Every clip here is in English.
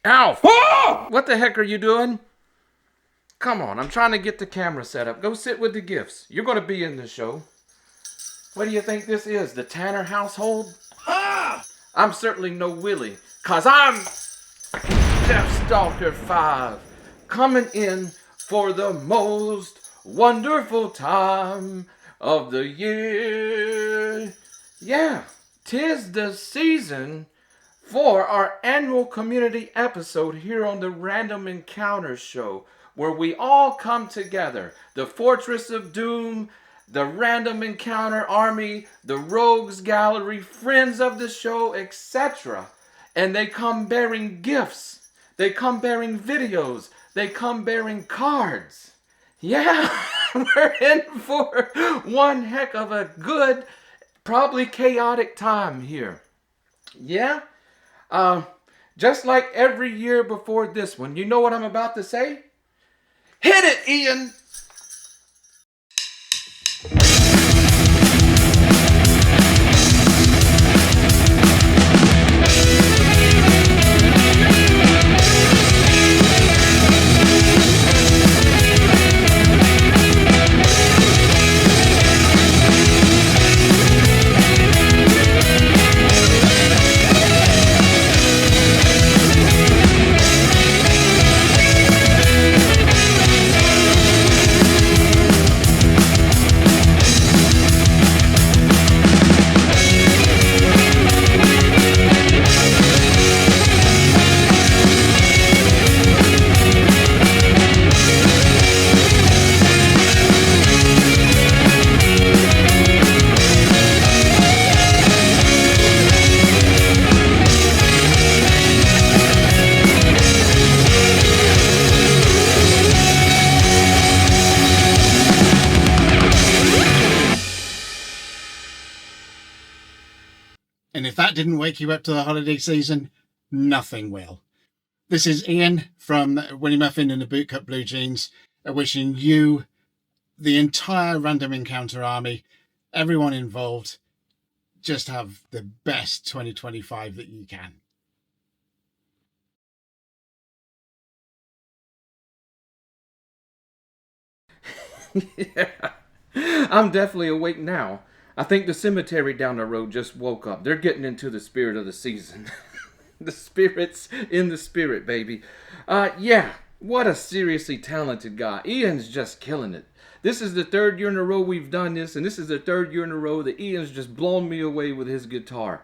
Alf! Oh! What the heck are you doing? Come on, I'm trying to get the camera set up. Go sit with the gifts. You're going to be in the show. What do you think this is, the Tanner household? Ah! I'm certainly no Willie, cause I'm Deathstalker V, coming in for the most wonderful time of the year. Yeah, 'tis the season for our annual community episode here on the Random Encounter Show, where we all come together. The Fortress of Doom, the Random Encounter Army, the Rogues Gallery, friends of the show, etc. And they come bearing gifts. They come bearing videos. They come bearing cards. Yeah, we're in for one heck of a good, probably chaotic time here. Yeah? Just like every year before this one, you know what I'm about to say? Hit it, Ian! And if that didn't wake you up to the holiday season, nothing will. This is Ian from Winnie Muffin and the Bootcut Blue Jeans, wishing you, the entire Random Encounter Army, everyone involved, just have the best 2025 that you can. Yeah, I'm definitely awake now. I think the cemetery down the road just woke up. They're getting into the spirit of the season. The spirit's in the spirit, baby. Yeah, what a seriously talented guy. Ian's just killing it. This is the third year in a row we've done this, and this is the third year in a row that Ian's just blown me away with his guitar.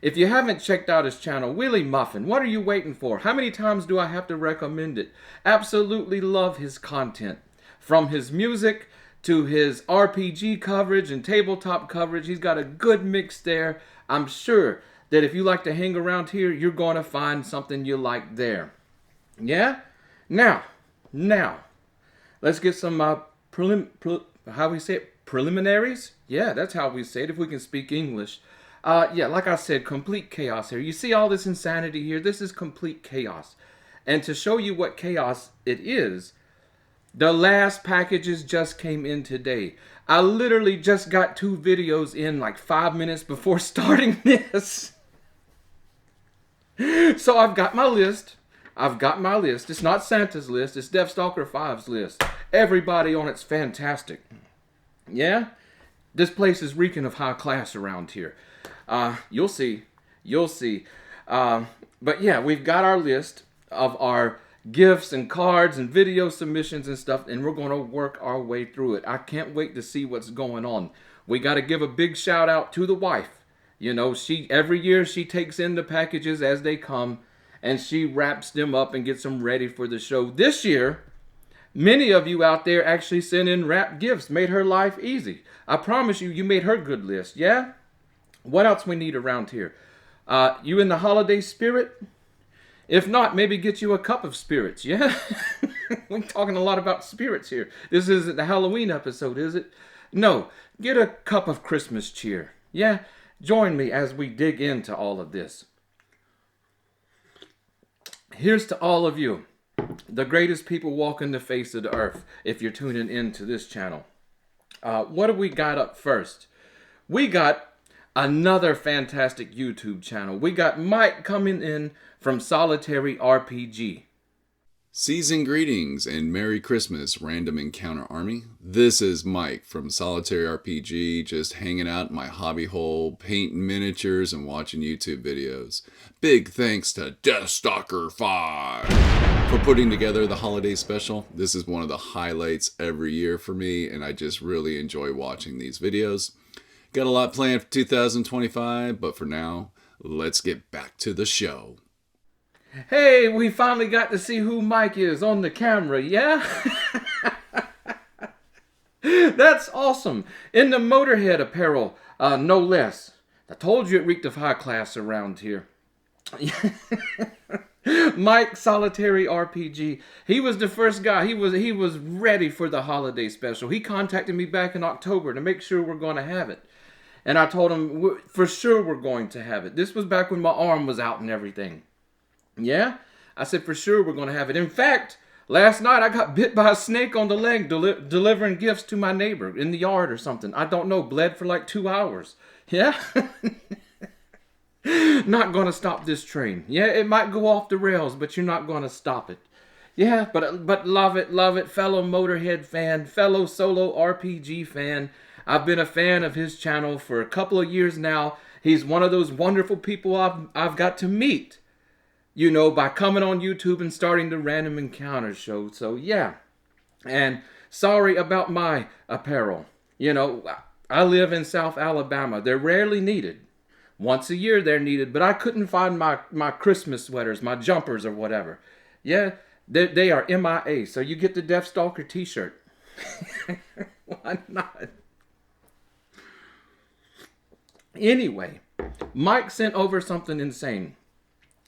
If you haven't checked out his channel, Willie Muffin, what are you waiting for? How many times do I have to recommend it? Absolutely love his content. From his music to his RPG coverage and tabletop coverage, he's got a good mix there. I'm sure that if you like to hang around here, you're going to find something you like there. Yeah? Now, let's get some how we say it? Preliminaries? Yeah, that's how we say it if we can speak English. Yeah, like I said, complete chaos here. You see all this insanity here? This is complete chaos. And to show you what chaos it is, the last packages just came in today. I literally just got 2 videos in like 5 minutes before starting this. So I've got my list. It's not Santa's list. It's Deathstalker V's list. Everybody on it's fantastic. Yeah? This place is reeking of high class around here. You'll see. But yeah, we've got our list of our gifts and cards and video submissions and stuff, and we're going to work our way through it. I can't wait to see what's going on. We got to give a big shout out to the wife. You know, every year she takes in the packages as they come, and she wraps them up and gets them ready for the show. This year, many of you out there actually sent in wrapped gifts, made her life easy. I promise you made her good list, yeah? What else we need around here? You in the holiday spirit? If not, maybe get you a cup of spirits, yeah? We're talking a lot about spirits here. This isn't the Halloween episode, is it? No, get a cup of Christmas cheer, yeah? Join me as we dig into all of this. Here's to all of you, the greatest people walking the face of the earth, if you're tuning in to this channel. What do we got up first? We got another fantastic YouTube channel. We got Mike coming in from Solitary RPG. Season greetings and Merry Christmas, Random Encounter Army. This is Mike from Solitary RPG, just hanging out in my hobby hole, painting miniatures and watching YouTube videos. Big thanks to Deathstalker V for putting together the holiday special. This is one of the highlights every year for me, and I just really enjoy watching these videos. Got a lot planned for 2025, but for now, let's get back to the show. Hey, we finally got to see who Mike is on the camera, yeah? That's awesome. In the Motorhead apparel, no less. I told you it reeked of high class around here. Mike, Solitary RPG. He was the first guy. He was ready for the holiday special. He contacted me back in October to make sure we're going to have it. And I told him, for sure we're going to have it. This was back when my arm was out and everything. Yeah? I said, for sure we're going to have it. In fact, last night I got bit by a snake on the leg delivering gifts to my neighbor in the yard or something. I don't know, bled for like 2 hours. Yeah? Not going to stop this train. Yeah, it might go off the rails, but you're not going to stop it. Yeah, but love it, fellow Motorhead fan, fellow solo RPG fan. I've been a fan of his channel for a couple of years now. He's one of those wonderful people I've got to meet. You know, by coming on YouTube and starting the Random Encounter show. So, yeah. And sorry about my apparel. You know, I live in South Alabama. They're rarely needed. Once a year they're needed. But I couldn't find my Christmas sweaters, my jumpers or whatever. Yeah, they are MIA. So you get the Deathstalker t-shirt. Why not? Anyway, Mike sent over something insane.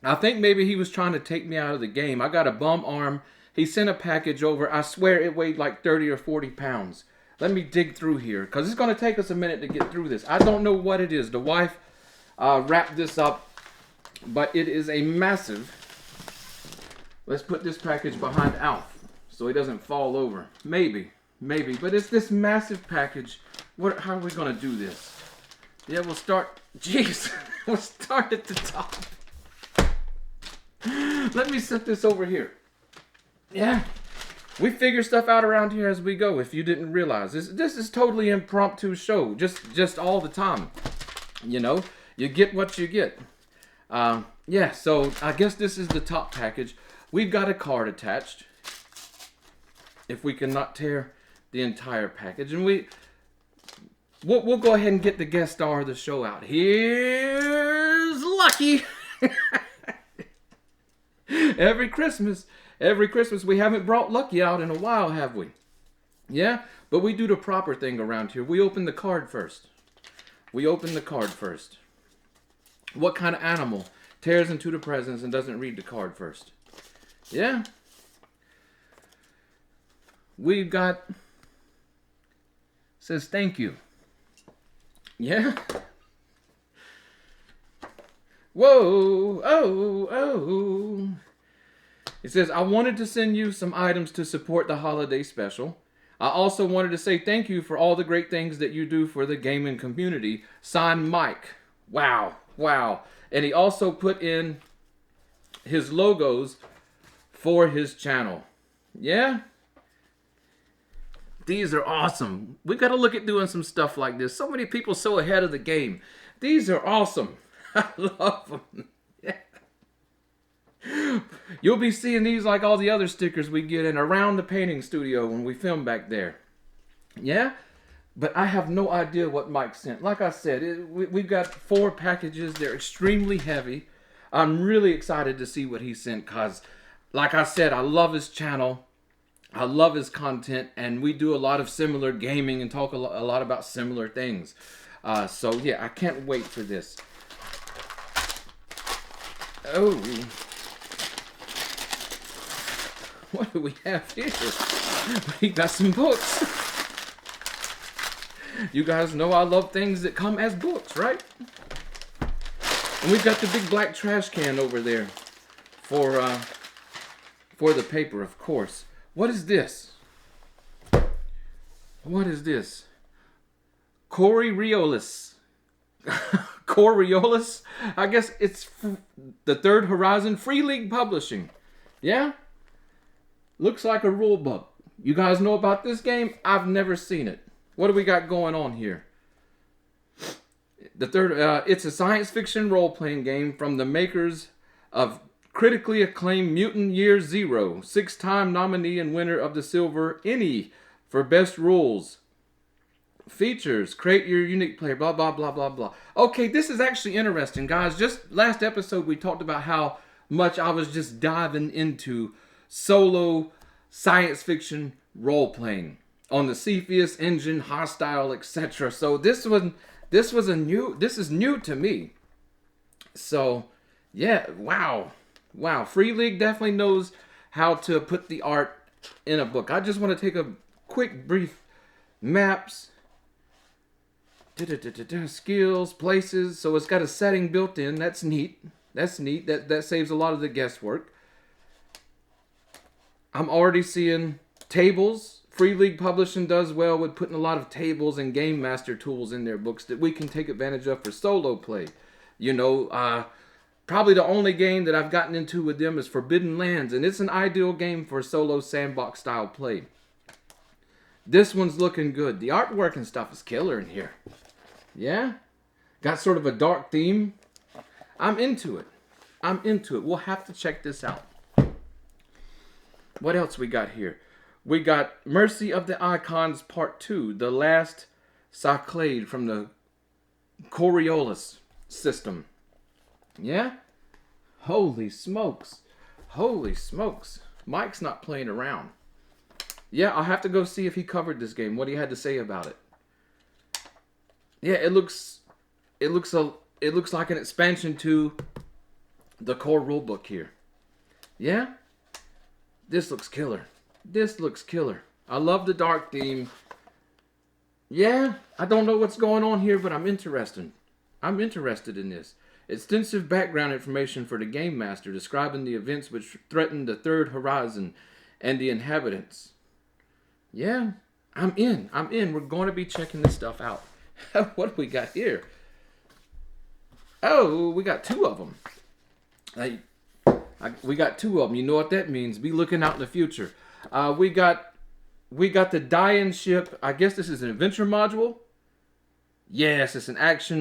I think maybe he was trying to take me out of the game. I got a bum arm. He sent a package over. I swear it weighed like 30 or 40 pounds. Let me dig through here, because it's going to take us a minute to get through this. I don't know what it is. The wife wrapped this up, but it is a massive... Let's put this package behind Alf so he doesn't fall over. Maybe. But it's this massive package. How are we going to do this? Yeah, we'll start... Jeez. We'll start at the top. Let me set this over here. Yeah, we figure stuff out around here as we go. If you didn't realize, this is totally impromptu show, just all the time. You know, you get what you get. Yeah. So I guess this is the top package. We've got a card attached. If we cannot tear the entire package, and we'll go ahead and get the guest star of the show out. Here's Lucky. Every Christmas we haven't brought Lucky out in a while, have we? Yeah, but we do the proper thing around here. We open the card first. What kind of animal tears into the presents and doesn't read the card first? Yeah. We've got... Says thank you. Yeah. Whoa, oh. It says, I wanted to send you some items to support the holiday special. I also wanted to say thank you for all the great things that you do for the gaming community. Signed, Mike. Wow. And he also put in his logos for his channel. Yeah? These are awesome. We got to look at doing some stuff like this. So many people so ahead of the game. These are awesome. I love them. Yeah. You'll be seeing these like all the other stickers we get in around the painting studio when we film back there. Yeah? But I have no idea what Mike sent. Like I said, we've got 4 packages. They're extremely heavy. I'm really excited to see what he sent because, like I said, I love his channel. I love his content. And we do a lot of similar gaming and talk a lot about similar things. So, yeah, I can't wait for this. Oh, what do we have here? We got some books. You guys know I love things that come as books, right? And we've got the big black trash can over there for the paper, of course. What is this? What is this? Corey Riolis. Coriolis. I guess it's the Third Horizon Free League Publishing. Yeah? Looks like a rule book. You guys know about this game? I've never seen it. What do we got going on here? It's a science fiction role-playing game from the makers of critically acclaimed Mutant Year Zero, 6-time nominee and winner of the Silver Emmy for Best Rules. Features, create your unique player, blah, blah, blah, blah, blah. Okay, this is actually interesting, guys. Just last episode, we talked about how much I was just diving into solo science fiction role-playing on the Cepheus engine, Hostile, etc. So this is new to me. So, yeah, wow. Free League definitely knows how to put the art in a book. I just want to take a quick brief maps, skills, places. So it's got a setting built in. That's neat. That saves a lot of the guesswork. I'm already seeing tables. Free League Publishing does well with putting a lot of tables and game master tools in their books that we can take advantage of for solo play. Probably the only game that I've gotten into with them is Forbidden Lands, and it's an ideal game for solo sandbox style play. This one's looking good. The artwork and stuff is killer in here. Yeah? Got sort of a dark theme. I'm into it. We'll have to check this out. What else we got here? We got Mercy of the Icons Part 2, the last Cyclade from the Coriolis system. Yeah? Holy smokes. Mike's not playing around. Yeah, I'll have to go see if he covered this game, what he had to say about it. Yeah, it looks like an expansion to the core rulebook here. Yeah? This looks killer. I love the dark theme. Yeah, I don't know what's going on here, but I'm interested. In this. Extensive background information for the Game Master describing the events which threaten the Third Horizon and the inhabitants. Yeah, I'm in. We're going to be checking this stuff out. What do we got here? Oh, we got two of them. We got two of them. You know what that means. Be looking out in the future. We got the Dying Ship. I guess this is an adventure module. Yes, it's an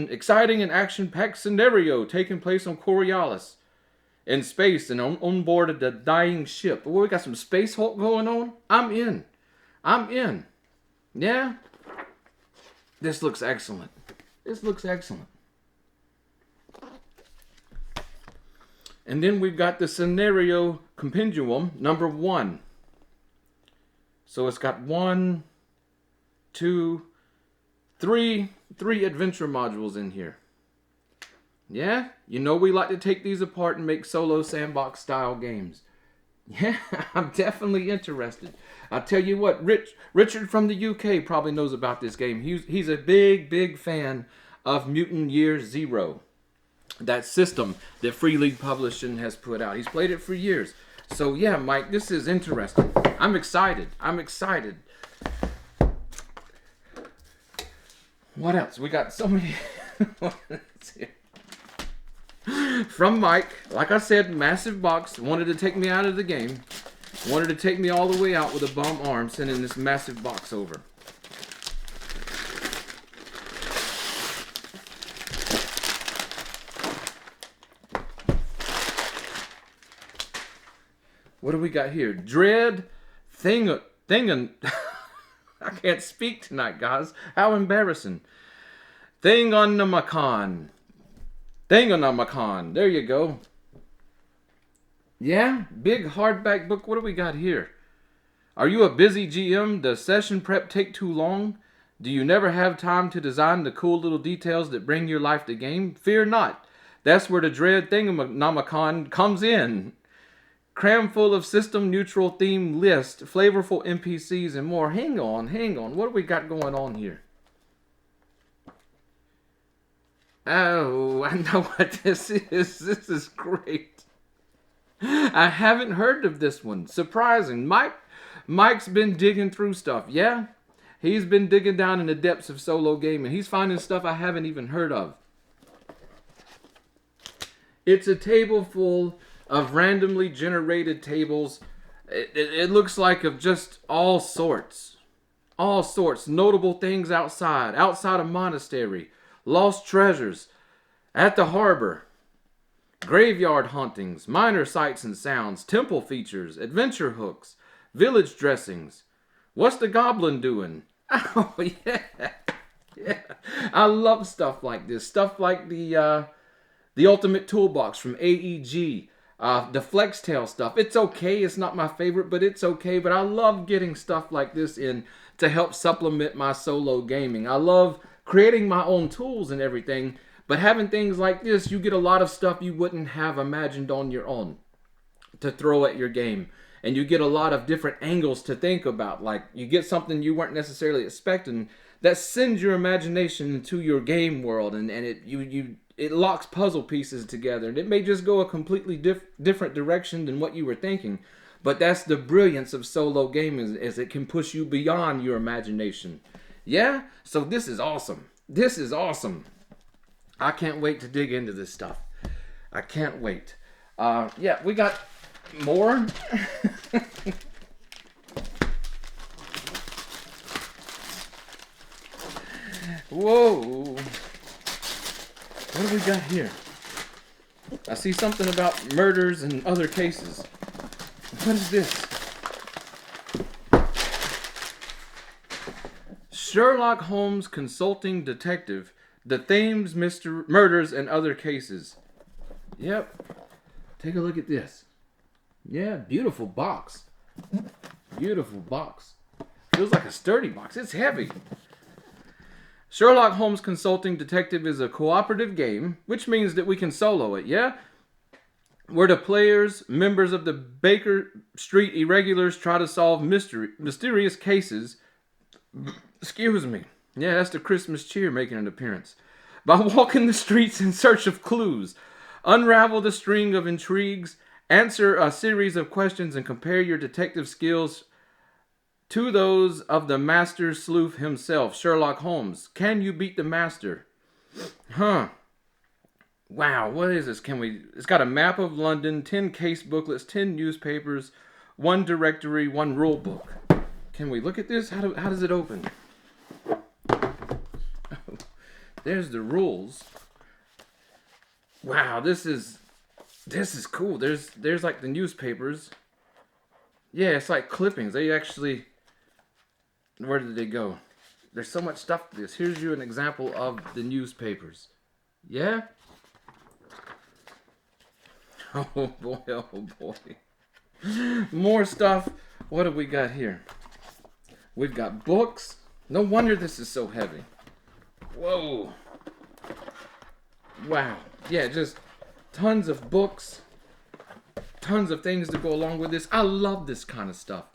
exciting and action-packed scenario taking place on Coriolis in space and on board the Dying Ship. Oh, we got some Space Hulk going on. I'm in. Yeah. This looks excellent. And then we've got the Scenario Compendium number 1. So it's got 1, 2, 3 adventure modules in here. Yeah? You know we like to take these apart and make solo sandbox style games. Yeah, I'm definitely interested. I'll tell you what, Richard from the UK probably knows about this game. He's a big fan of Mutant Year Zero. That system that Free League Publishing has put out. He's played it for years. So yeah, Mike, this is interesting. I'm excited. What else? We got so many. From Mike, like I said, massive box. Wanted to take me out of the game. Wanted to take me all the way out with a bum arm, sending this massive box over. What do we got here? Dread Thing. I can't speak tonight, guys. How embarrassing. Thingamacon. There you go. Yeah, big hardback book. What do we got here? Are you a busy GM? Does session prep take too long? Do you never have time to design the cool little details that bring your life to game? Fear not. That's where the Dread Thingamacon comes in. Cram full of system-neutral theme list, flavorful NPCs, and more. Hang on. What do we got going on here? Oh, I know what this is. This is great. I haven't heard of this one. Surprising. Mike's been digging through stuff. Yeah? He's been digging down in the depths of solo gaming. He's finding stuff I haven't even heard of. It's a table full of randomly generated tables. It looks like of just all sorts. All sorts. Notable things outside. Outside a monastery. Lost treasures. At the harbor. Graveyard hauntings. Minor sights and sounds. Temple features. Adventure hooks. Village dressings. What's the goblin doing? Oh, yeah. Yeah. I love stuff like this. Stuff like the Ultimate Toolbox from AEG. The Flextail stuff. It's okay. It's not my favorite, but it's okay. But I love getting stuff like this in to help supplement my solo gaming. I love creating my own tools and everything. But having things like this, you get a lot of stuff you wouldn't have imagined on your own to throw at your game. And you get a lot of different angles to think about. Like, you get something you weren't necessarily expecting that sends your imagination into your game world. And it locks puzzle pieces together. And it may just go a completely different direction than what you were thinking. But that's the brilliance of solo gaming, is it can push you beyond your imagination. Yeah? So this is awesome. This is awesome. I can't wait to dig into this stuff. I can't wait. Yeah, we got more. Whoa. What do we got here? I see something about murders and other cases. What is this? Sherlock Holmes Consulting Detective. The Thames Murders and Other Cases. Yep. Take a look at this. Yeah, beautiful box. Beautiful box. Feels like a sturdy box. It's heavy. Sherlock Holmes Consulting Detective is a cooperative game, which means that we can solo it, yeah? Where the players, members of the Baker Street Irregulars, try to solve mysterious cases. Excuse me. Yeah, that's the Christmas cheer making an appearance. By walking the streets in search of clues, unravel the string of intrigues, answer a series of questions, and compare your detective skills to those of the master sleuth himself, Sherlock Holmes. Can you beat the master? Huh. Wow, what is this? It's got a map of London, 10 case booklets, 10 newspapers, 1 directory, 1 rule book. Can we look at this? How does it open? There's the rules. Wow, this is cool. There's like the newspapers. Yeah, it's like clippings. They actually, where did they go? There's so much stuff to this. Here's you an example of the newspapers. Yeah? Oh boy, oh boy. More stuff. What do we got here? We've got books. No wonder this is so heavy. Whoa. Wow. Yeah, just tons of books. Tons of things to go along with this. I love this kind of stuff.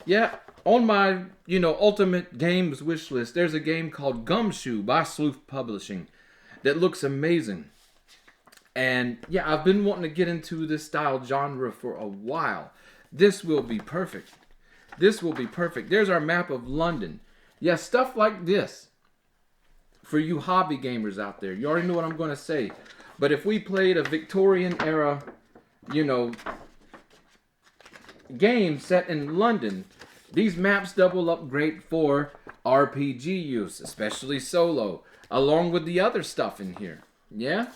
Yeah, on my, Ultimate Games wish list, there's a game called Gumshoe by Sleuth Publishing that looks amazing. And yeah, I've been wanting to get into this style genre for a while. This will be perfect. This will be perfect. There's our map of London. Yeah, stuff like this. For you hobby gamers out there. You already know what I'm going to say. But if we played a Victorian era, game set in London, these maps double up great for RPG use, especially solo, along with the other stuff in here. Yeah?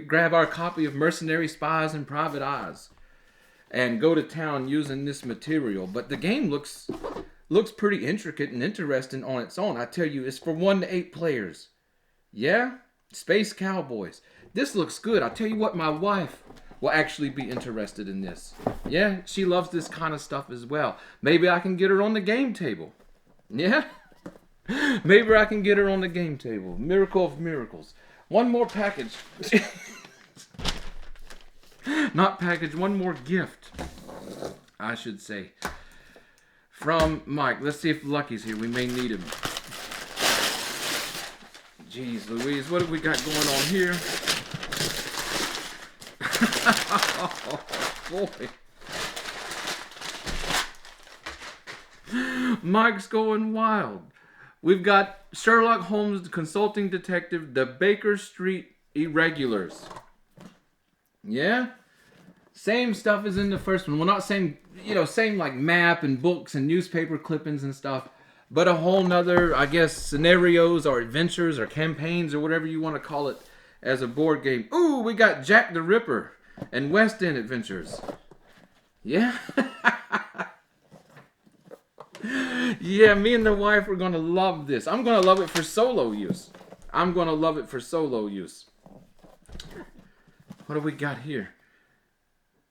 Grab our copy of Mercenary Spies and Private Eyes and go to town using this material. But the game looks pretty intricate and interesting on its own. I tell you, it's for 1 to 8 players. Yeah? Space Cowboys. This looks good. I tell you what, my wife will actually be interested in this. Yeah? She loves this kind of stuff as well. Maybe I can get her on the game table. Yeah? Maybe I can get her on the game table. Miracle of miracles. One more package. Not package, one more gift, I should say. From Mike. Let's see if Lucky's here. We may need him. Jeez Louise, what have we got going on here? Oh, boy. Mike's going wild. We've got Sherlock Holmes, the Consulting Detective, the Baker Street Irregulars. Yeah? Same stuff as in the first one. Well, not same, same like map and books and newspaper clippings and stuff, but a whole nother, I guess, scenarios or adventures or campaigns or whatever you want to call it as a board game. Ooh, we got Jack the Ripper and West End Adventures. Yeah? Yeah, me and the wife are going to love this. I'm going to love it for solo use. What do we got here?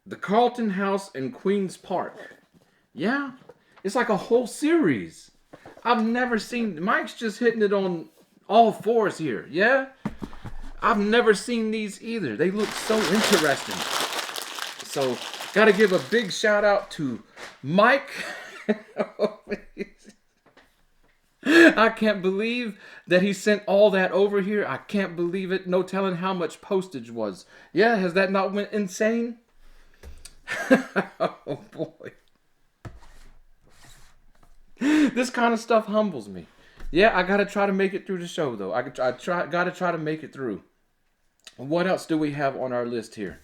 The Carlton House in Queen's Park. Yeah, it's like a whole series. I've never seen... Mike's just hitting it on all fours here, yeah? I've never seen these either. They look so interesting. So, gotta give a big shout out to Mike. I can't believe that he sent all that over here. I can't believe it. No telling how much postage was. Yeah, has that not went insane? Oh boy. This kind of stuff humbles me. Yeah, I gotta try to make it through the show though. Gotta try to make it through. What else do we have on our list here?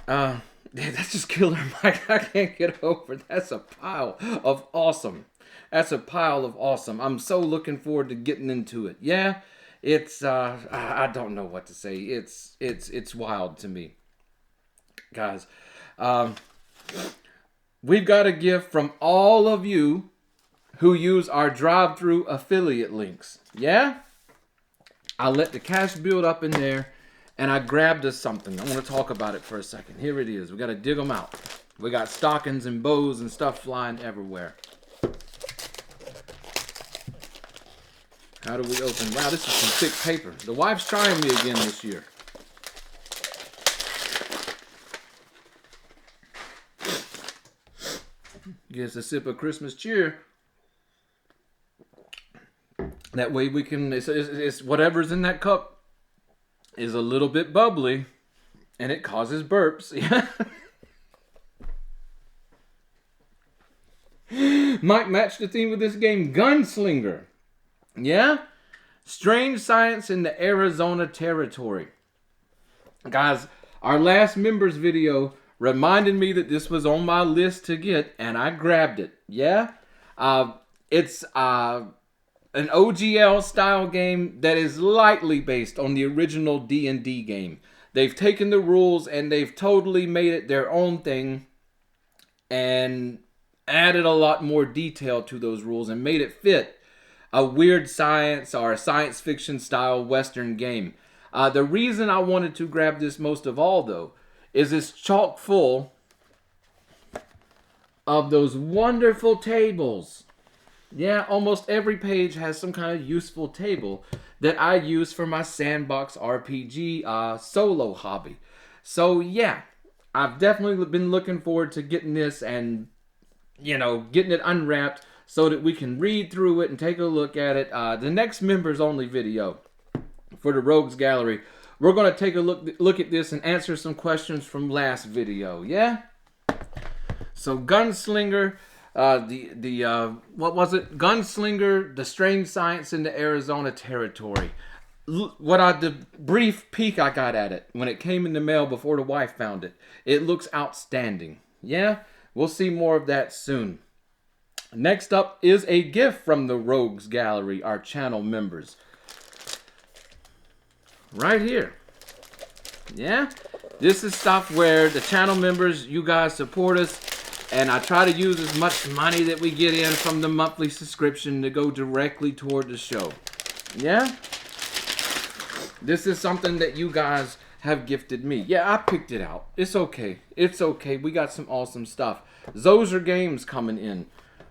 That's just killer, Mike. I can't get over. That's a pile of awesome. I'm so looking forward to getting into it. Yeah, it's I don't know what to say. It's wild to me, guys. We've got a gift from all of you who use our drive-through affiliate links. Yeah, I let the cash build up in there, and I grabbed us something. I want to talk about it for a second. Here it is. We got to dig them out. We got stockings and bows and stuff flying everywhere. How do we open? Wow, this is some thick paper. The wife's trying me again this year. Gets a sip of Christmas cheer. That way we can, it's whatever's in that cup is a little bit bubbly and it causes burps. Might match the theme of this game, Gunslinger. Yeah? Strange science in the Arizona territory. Guys, our last members video reminded me that this was on my list to get, and I grabbed it. Yeah? It's an OGL style game that is lightly based on the original D&D game. They've taken the rules and they've totally made it their own thing and added a lot more detail to those rules and made it fit a weird science or a science fiction style Western game. The reason I wanted to grab this most of all, though, is it's chock full of those wonderful tables. Yeah, almost every page has some kind of useful table that I use for my sandbox RPG solo hobby. So yeah, I've definitely been looking forward to getting this and, getting it unwrapped so that we can read through it and take a look at it. The next members only video for the Rogues Gallery, we're going to take a look at this and answer some questions from last video. Yeah? So Gunslinger, what was it? Gunslinger, the strange science in the Arizona territory. The brief peek I got at it when it came in the mail before the wife found it. It looks outstanding. Yeah? We'll see more of that soon. Next up is a gift from the Rogues Gallery, our channel members. Right here. Yeah? This is stuff where the channel members, you guys support us, and I try to use as much money that we get in from the monthly subscription to go directly toward the show. Yeah? This is something that you guys have gifted me. Yeah, I picked it out. It's okay. It's okay. We got some awesome stuff. Zozer Games coming in.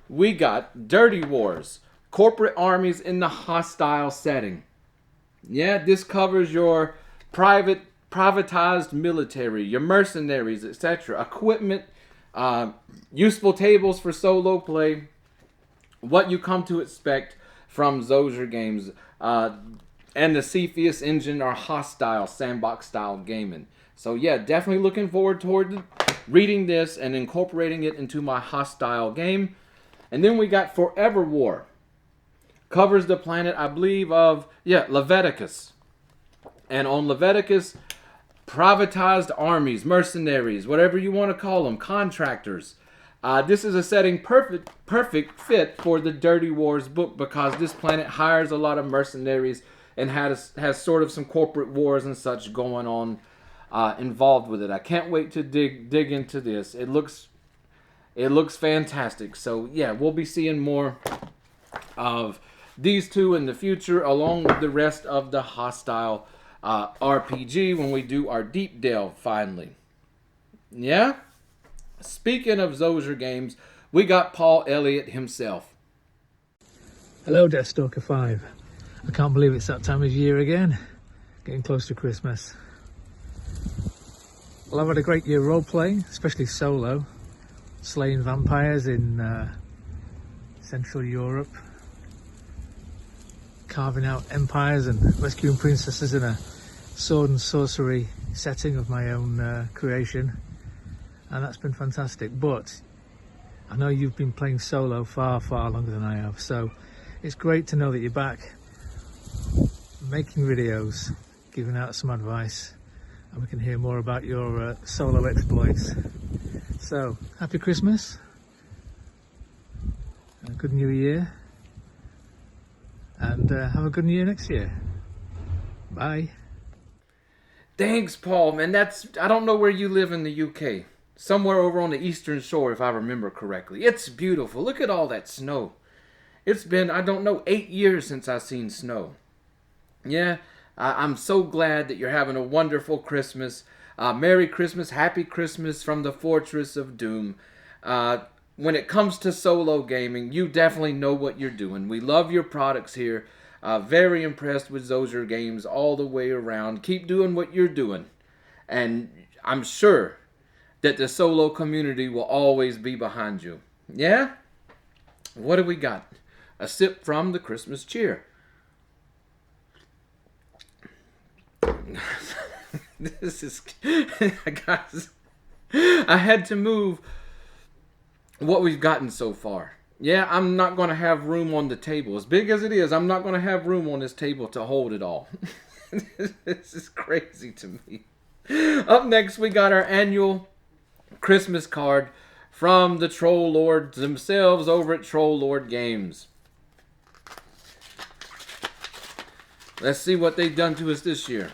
We got Dirty Wars, corporate armies in the hostile setting. Yeah, this covers your privatized military, your mercenaries, etc. Equipment, useful tables for solo play, what you come to expect from Zozer Games, and the Cepheus engine are hostile sandbox style gaming. So yeah, definitely looking forward toward reading this and incorporating it into my hostile game. And then we got Forever War. Covers the planet, I believe, of, Leviticus. And on Leviticus, privatized armies, mercenaries, whatever you want to call them, contractors. This is a setting perfect fit for the Dirty Wars book, because this planet hires a lot of mercenaries and has sort of some corporate wars and such going on involved with it. I can't wait to dig into this. It looks fantastic. So yeah, we'll be seeing more of these two in the future, along with the rest of the Hostile RPG when we do our deep delve finally. Yeah? Speaking of Zozer Games, we got Paul Elliott himself. Hello, Deathstalker V. I can't believe it's that time of year again. Getting close to Christmas. Well, I've had a great year role-playing, especially solo. Slaying vampires in Central Europe. Carving out empires and rescuing princesses in a sword and sorcery setting of my own creation. And that's been fantastic. But I know you've been playing solo far, far longer than I have. So it's great to know that you're back making videos, giving out some advice, and we can hear more about your solo exploits. So, happy Christmas, a good new year, and have a good new year next year. Bye. Thanks, Paul, man. I don't know where you live in the UK. Somewhere over on the Eastern Shore, if I remember correctly. It's beautiful. Look at all that snow. It's been, I don't know, 8 years since I've seen snow. Yeah, I'm so glad that you're having a wonderful Christmas. Merry Christmas, Happy Christmas from the Fortress of Doom. When it comes to solo gaming, you definitely know what you're doing. We love your products here. Very impressed with Zozer Games all the way around. Keep doing what you're doing. And I'm sure that the solo community will always be behind you. Yeah? What do we got? A sip from the Christmas cheer. This is... guys, I had to move what we've gotten so far. Yeah, I'm not going to have room on the table. As big as it is, I'm not going to have room on this table to hold it all. This is crazy to me. Up next, we got our annual Christmas card from the Troll Lords themselves over at Troll Lord Games. Let's see what they've done to us this year.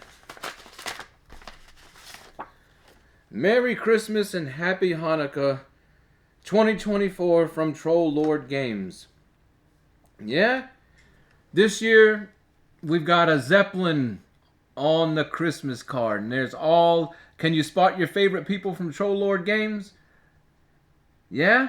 Merry Christmas and Happy Hanukkah 2024 from Troll Lord Games. Yeah? This year, we've got a Zeppelin on the Christmas card. And there's all... Can you spot your favorite people from Troll Lord Games? Yeah?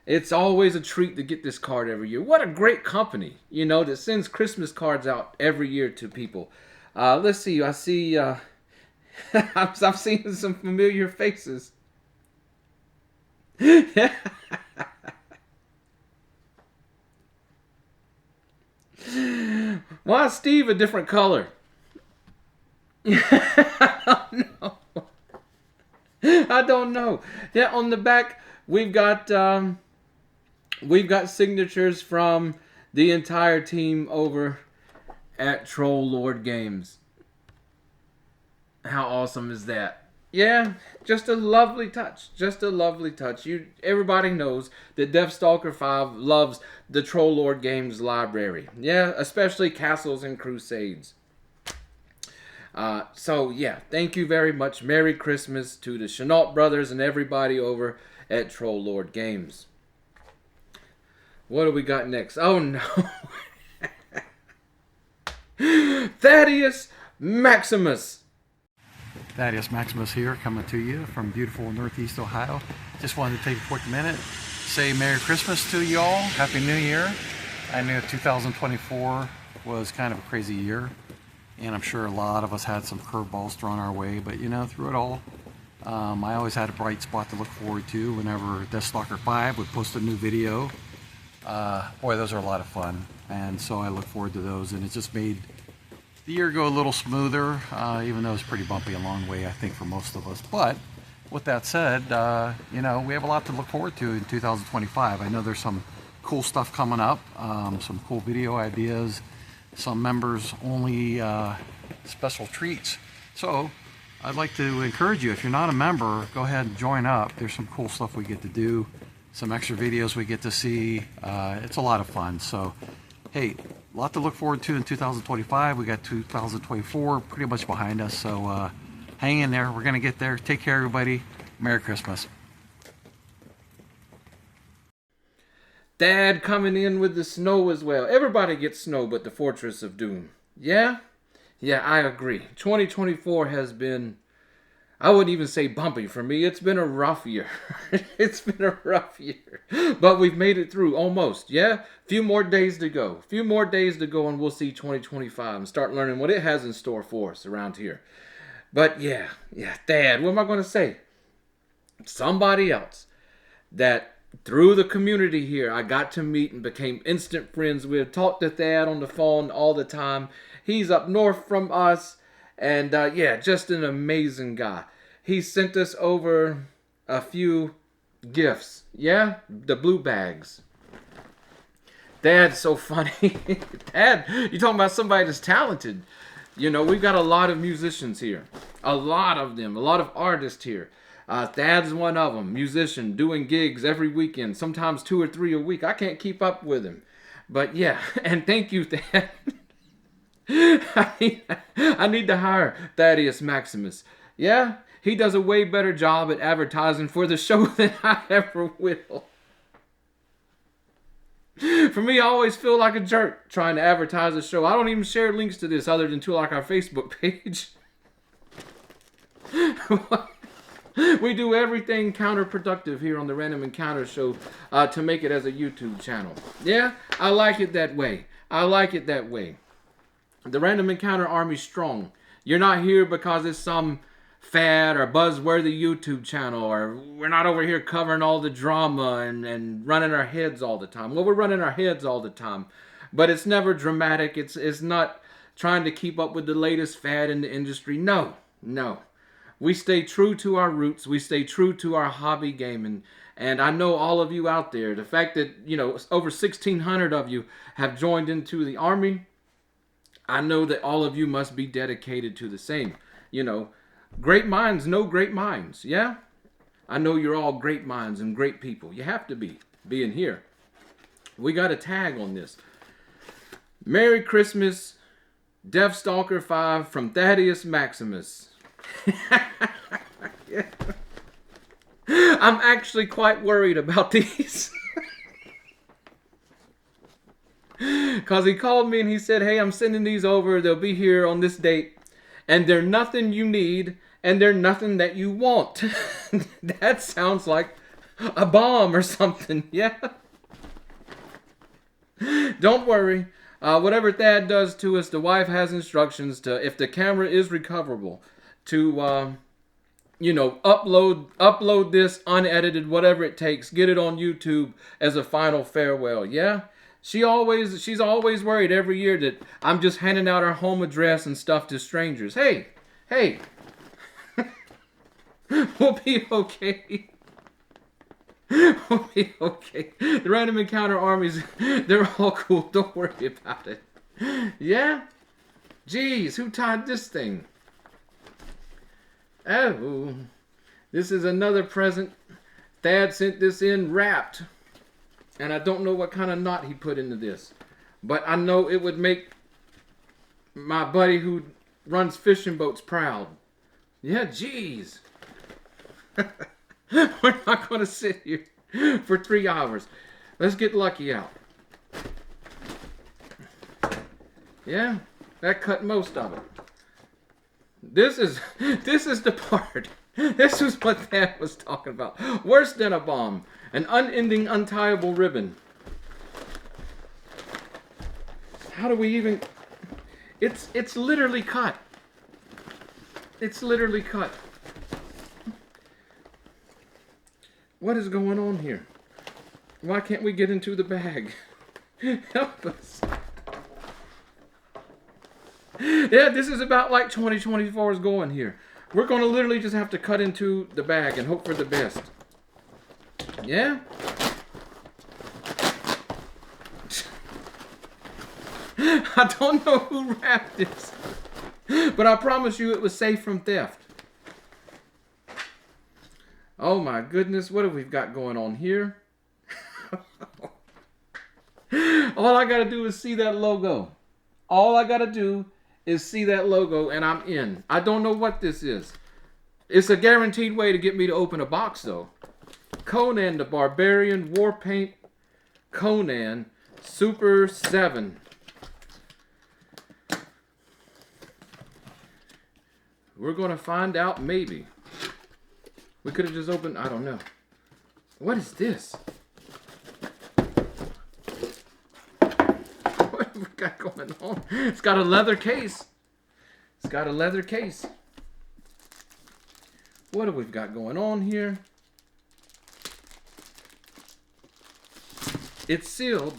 It's always a treat to get this card every year. What a great company, you know, that sends Christmas cards out every year to people. Let's see. I see... I'm seeing some familiar faces. Why is Steve a different color? I don't know. Yeah, on the back we've got signatures from the entire team over at Troll Lord Games. How awesome is that? Yeah, just a lovely touch. Just a lovely touch. Everybody knows that Deathstalker V loves the Troll Lord Games library. Yeah, especially Castles and Crusades. So, yeah, thank you very much. Merry Christmas to the Chenault brothers and everybody over at Troll Lord Games. What do we got next? Oh, no. Thaddeus Maximus. Thaddeus Maximus here, coming to you from beautiful Northeast Ohio. Just wanted to take a quick minute, say Merry Christmas to you all, Happy New Year. I knew 2024 was kind of a crazy year, and I'm sure a lot of us had some curveballs thrown our way, but you know, through it all, I always had a bright spot to look forward to whenever Deathstalker V would post a new video. Boy, those are a lot of fun, and so I look forward to those, and it just made the year go a little smoother, even though it's pretty bumpy a long way, I think, for most of us. But with that said, you know, we have a lot to look forward to in 2025. I know there's some cool stuff coming up, some cool video ideas, some members only special treats. So I'd like to encourage you, if you're not a member, go ahead and join up. There's some cool stuff we get to do, some extra videos we get to see. It's a lot of fun. So, hey, a lot to look forward to in 2025. We got 2024 pretty much behind us. So hang in there. We're going to get there. Take care, everybody. Merry Christmas. Dad coming in with the snow as well. Everybody gets snow but the Fortress of Doom. Yeah? Yeah, I agree. 2024 has been, I wouldn't even say bumpy for me. It's been a rough year. It's been a rough year. But we've made it through almost, yeah? Few more days to go. Few more days to go and we'll see 2025 and start learning what it has in store for us around here. But yeah, Dad, what am I going to say? Somebody else that through the community here I got to meet and became instant friends with. Talked to Thad on the phone all the time. He's up north from us, and yeah, just an amazing guy. He sent us over a few gifts. Yeah, the blue bags. Dad's so funny. Dad, you're talking about somebody that's talented. You know, we've got a lot of musicians here. A lot of them. A lot of artists here. Thad's one of them. Musician, doing gigs every weekend. Sometimes 2 or 3 a week. I can't keep up with him. But yeah, and thank you, Thad. I need to hire Thaddeus Maximus. Yeah, he does a way better job at advertising for the show than I ever will. For me, I always feel like a jerk trying to advertise a show. I don't even share links to this other than to like our Facebook page. We do everything counterproductive here on the Random Encounter Show to make it as a YouTube channel. Yeah, I like it that way. I like it that way. The Random Encounter Army's strong. You're not here because it's some fad or buzzworthy YouTube channel, or we're not over here covering all the drama and running our heads all the time. Well, we're running our heads all the time, but it's never dramatic. It's not trying to keep up with the latest fad in the industry. No. We stay true to our roots. We stay true to our hobby gaming. And I know all of you out there, the fact that, you know, over 1,600 of you have joined into the Army, I know that all of you must be dedicated to the same. You know, great minds know great minds, yeah? I know you're all great minds and great people. You have to be, being here. We got a tag on this. Merry Christmas, Deathstalker V from Thaddeus Maximus. Yeah. I'm actually quite worried about these. Because he called me and he said, hey, I'm sending these over. They'll be here on this date. And they're nothing you need. And they're nothing that you want. That sounds like a bomb or something. Yeah. Don't worry. Whatever Thad does to us, the wife has instructions to, if the camera is recoverable, to, you know, upload this unedited, whatever it takes. Get it on YouTube as a final farewell. Yeah. She's always worried every year that I'm just handing out our home address and stuff to strangers. Hey, we'll be okay. We'll be okay. The Random Encounter Armies, they're all cool. Don't worry about it. Yeah? Jeez, who tied this thing? Oh, this is another present. Thad sent this in wrapped. And I don't know what kind of knot he put into this. But I know it would make my buddy who runs fishing boats proud. Yeah, jeez. We're not going to sit here for 3 hours. Let's get lucky out. Yeah, that cut most of it. This is the part. This is what Thad was talking about. Worse than a bomb. An unending, untiable ribbon. How do we even... It's literally cut. It's literally cut. What is going on here? Why can't we get into the bag? Help us. Yeah, this is about like 2024 is going here. We're going to literally just have to cut into the bag and hope for the best. Yeah? I don't know who wrapped this, but I promise you it was safe from theft. Oh my goodness, what have we got going on here? All I gotta do is see that logo. All I gotta do is see that logo and I'm in. I don't know what this is. It's a guaranteed way to get me to open a box though. Conan the Barbarian Warpaint Conan Super 7. We're gonna find out maybe. We could have just opened, I don't know. What is this? What have we got going on? It's got a leather case. It's got a leather case. What have we got going on here? It's sealed.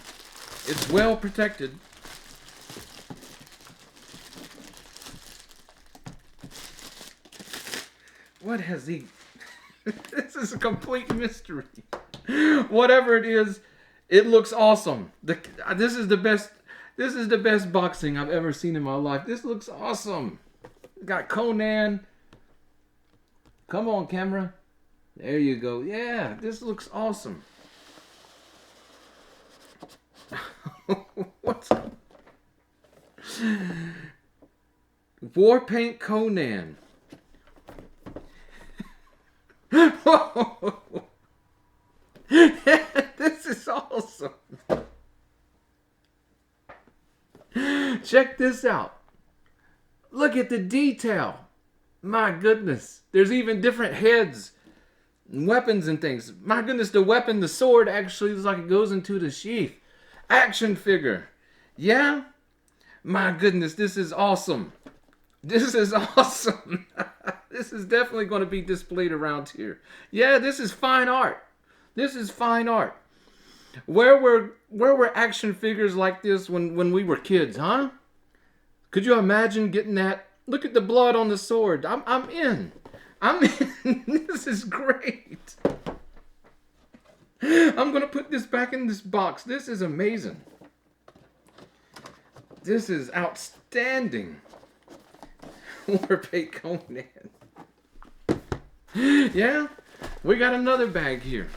It's well protected. What has he... This is a complete mystery. Whatever it is, it looks awesome. This is the best boxing I've ever seen in my life. This looks awesome. Got Conan. Come on, camera. There you go. Yeah, this looks awesome. What's Warpaint Conan? Whoa. This is awesome. Check this out. Look at the detail. My goodness. There's even different heads and weapons and things. My goodness, the weapon, the sword actually looks like it goes into the sheath. Action figure. Yeah? My goodness, this is awesome. This is awesome. This is definitely going to be displayed around here. Yeah, this is fine art. This is fine art. Where were action figures like this when we were kids, huh? Could you imagine getting that? Look at the blood on the sword. I'm in. I'm in. This is great. I'm going to put this back in this box. This is amazing. This is outstanding. Warpaint Conan. Yeah, we got another bag here.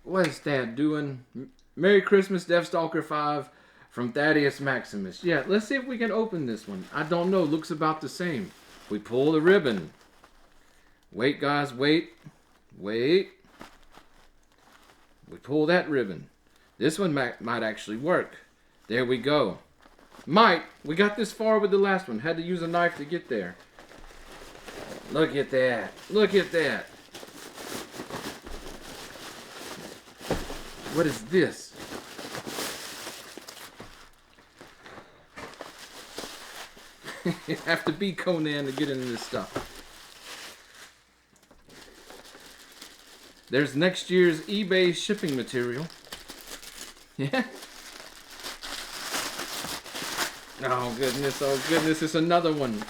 What is Dad doing? Merry Christmas, Deathstalker V from Thaddeus Maximus. Yeah, let's see if we can open this one. I don't know. Looks about the same. We pull the ribbon. Wait, guys. Wait. Wait. We pull that ribbon. This one might actually work. There we go. We got this far with the last one. Had to use a knife to get there. Look at that. Look at that. What is this? You have to be Conan to get into this stuff. There's next year's eBay shipping material. Yeah. Oh goodness, it's another one.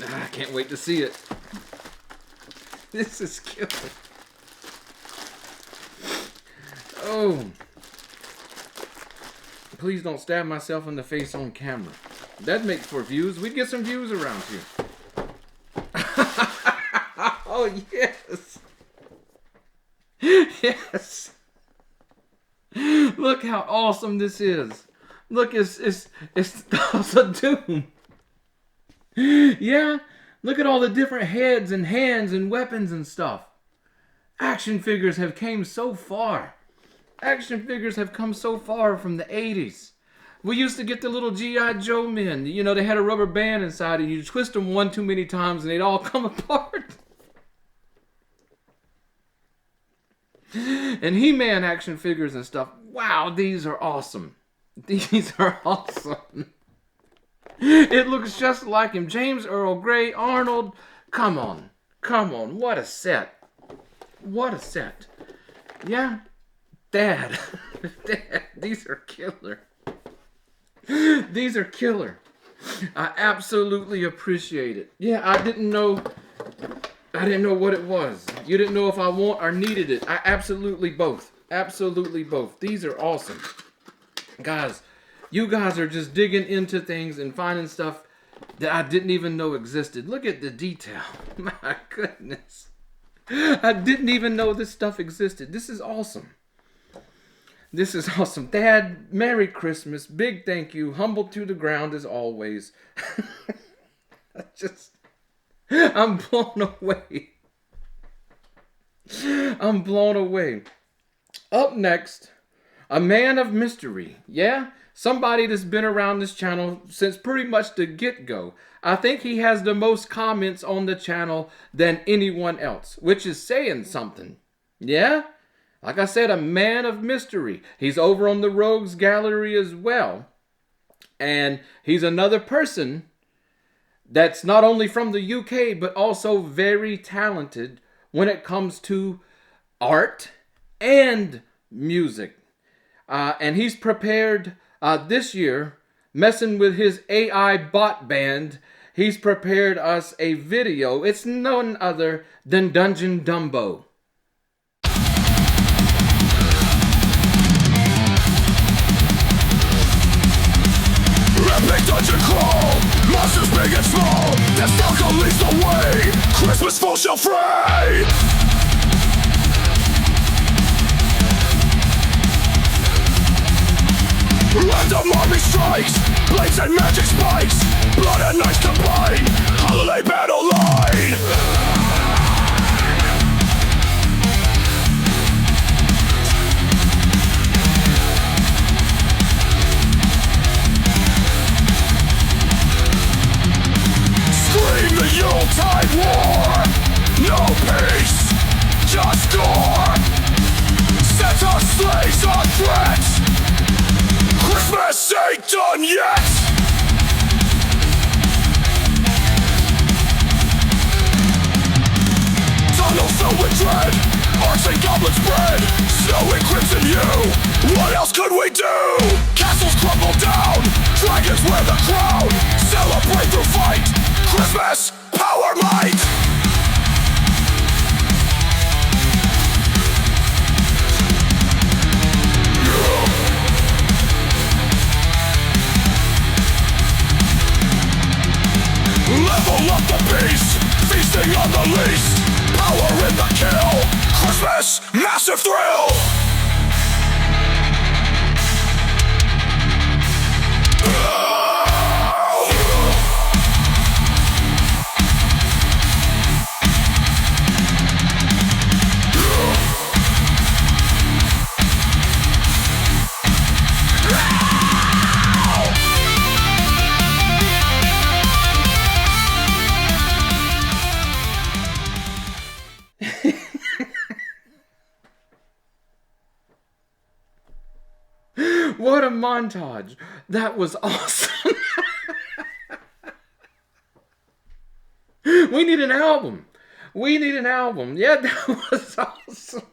I can't wait to see it. This is killer. Oh. Please don't stab myself in the face on camera. That'd make for views. We'd get some views around here. Oh, yes. Yes. Look how awesome this is. Look, it's House of Doom. Yeah, look at all the different heads and hands and weapons and stuff. Action figures have came so far. Action figures have come so far from the 80s. We used to get the little G.I. Joe men. You know, they had a rubber band inside and you twist them one too many times and they'd all come apart. And He-Man action figures and stuff. Wow, these are awesome. These are awesome. It looks just like him. James Earl Grey, Arnold. Come on. Come on. What a set. What a set. Yeah. Dad. Dad. These are killer. These are killer. I absolutely appreciate it. Yeah, I didn't know what it was. You didn't know if I want or needed it. I absolutely both. Absolutely both. These are awesome. Guys, you guys are just digging into things and finding stuff that I didn't even know existed. Look at the detail. My goodness. I didn't even know this stuff existed. This is awesome. This is awesome. Dad, Merry Christmas. Big thank you. Humble to the ground as always. I'm blown away. I'm blown away. Up next, a man of mystery. Yeah? Somebody that's been around this channel since pretty much the get-go. I think he has the most comments on the channel than anyone else, which is saying something. Yeah? Like I said, a man of mystery. He's over on the Rogues Gallery as well. And he's another person that's not only from the UK, but also very talented when it comes to art and music. And he's prepared this year, messing with his AI bot band, he's prepared us a video. It's none other than Dungeon Dumbo. Epic dungeon crawl, monsters big and small. Deathstalker leads the way. Christmas full shell free. Random army strikes, blades and magic spikes. Blood and knives combine. Holiday battle line. Scream the Yuletide war. No peace, just gore. Santa slays our threats. Christmas ain't done yet. Tunnels filled with dread. Arcs and goblins bred. Snow and crimson hue. What else could we do? Castles crumble down. Dragons wear the crown. Celebrate through fight. Christmas, power, might. Level up the beast, feasting on the least. Power in the kill. Christmas, massive thrill. What a montage. That was awesome. We need an album. We need an album. Yeah, that was awesome.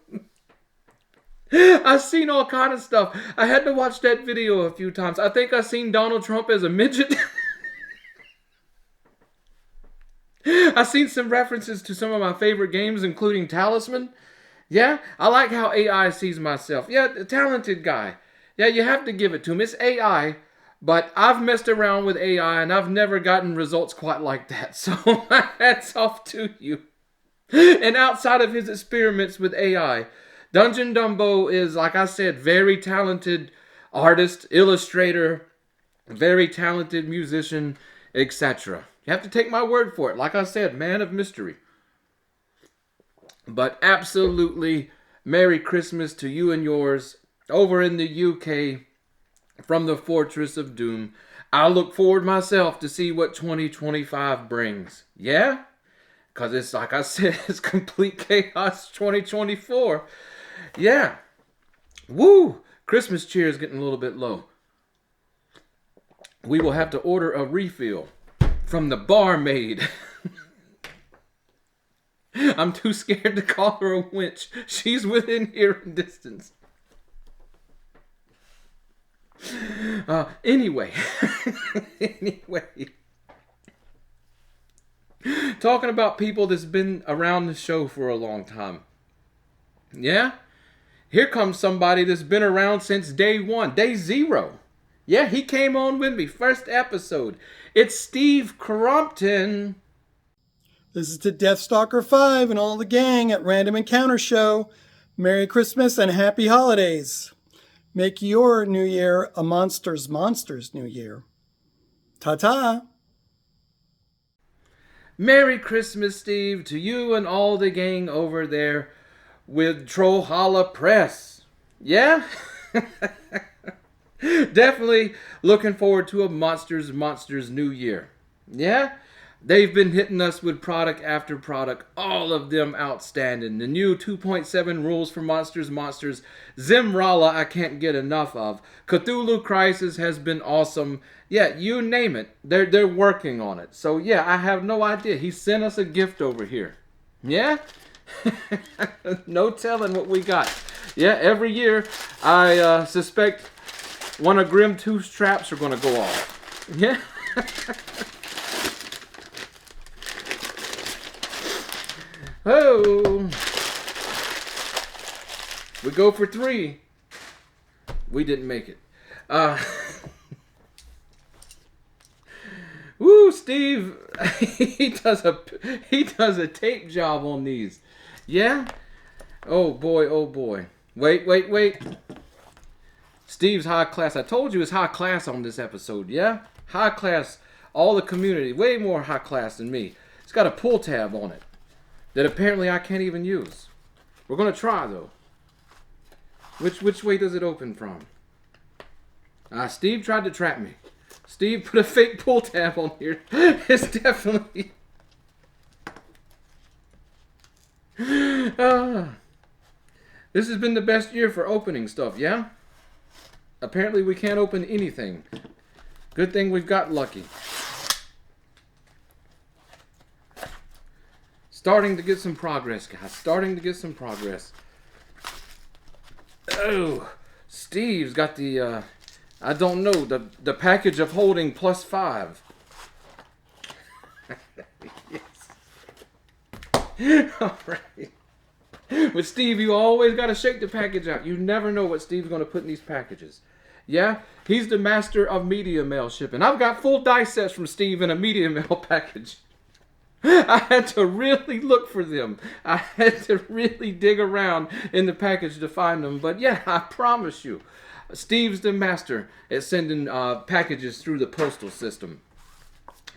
I've seen all kind of stuff. I had to watch that video a few times. I think I've seen Donald Trump as a midget. I've seen some references to some of my favorite games, including Talisman. Yeah, I like how AI sees myself. Yeah, a talented guy. Yeah, you have to give it to him. It's AI, but I've messed around with AI and I've never gotten results quite like that. So hats off to you. And outside of his experiments with AI, Dungeon Dumbo is, like I said, very talented artist, illustrator, very talented musician, etc. You have to take my word for it. Like I said, man of mystery. But absolutely, Merry Christmas to you and yours over in the UK from the Fortress of Doom. I look forward myself to see what 2025 brings. Yeah? Because it's, like I said, it's complete chaos 2024. Yeah. Woo! Christmas cheer is getting a little bit low. We will have to order a refill from the barmaid. I'm too scared to call her a winch. She's within hearing distance. Anyway. Talking about people that's been around the show for a long time. Yeah? Here comes somebody that's been around since day one. Day zero. Yeah, he came on with me. First episode. It's Steve Crompton. This is to Deathstalker V and all the gang at Random Encounter Show. Merry Christmas and Happy Holidays. Make your New Year a Monsters New Year. Ta-ta. Merry Christmas, Steve, to you and all the gang over there with Trollhalla Press. Yeah? Definitely looking forward to a Monsters New Year. Yeah? They've been hitting us with product after product, all of them outstanding. The new 2.7 rules for Monsters, Zimrala I can't get enough of. Cthulhu Crisis has been awesome. Yeah, you name it. They're working on it. So yeah, I have no idea. He sent us a gift over here. Yeah? No telling what we got. Yeah, every year I suspect one of Grim Tooth's traps are going to go off. Yeah? Oh, we go for 3. We didn't make it. Woo, Steve, he does a tape job on these. Yeah? Oh boy, oh boy. Wait. Steve's high class. I told you it's high class on this episode, yeah? High class, all the community, way more high class than me. It's got a pull tab on it that apparently I can't even use. We're gonna try though. Which way does it open from? Steve tried to trap me. Steve put a fake pull tab on here. It's definitely... This has been the best year for opening stuff, yeah? Apparently we can't open anything. Good thing we've got lucky. Starting to get some progress, guys. Starting to get some progress. Oh, Steve's got the, I don't know, the package of holding +5. Yes. All right. With Steve, you always got to shake the package out. You never know what Steve's going to put in these packages. Yeah? He's the master of media mail shipping. I've got full dice sets from Steve in a media mail package. I had to really look for them. I had to really dig around in the package to find them. But yeah, I promise you, Steve's the master at sending packages through the postal system.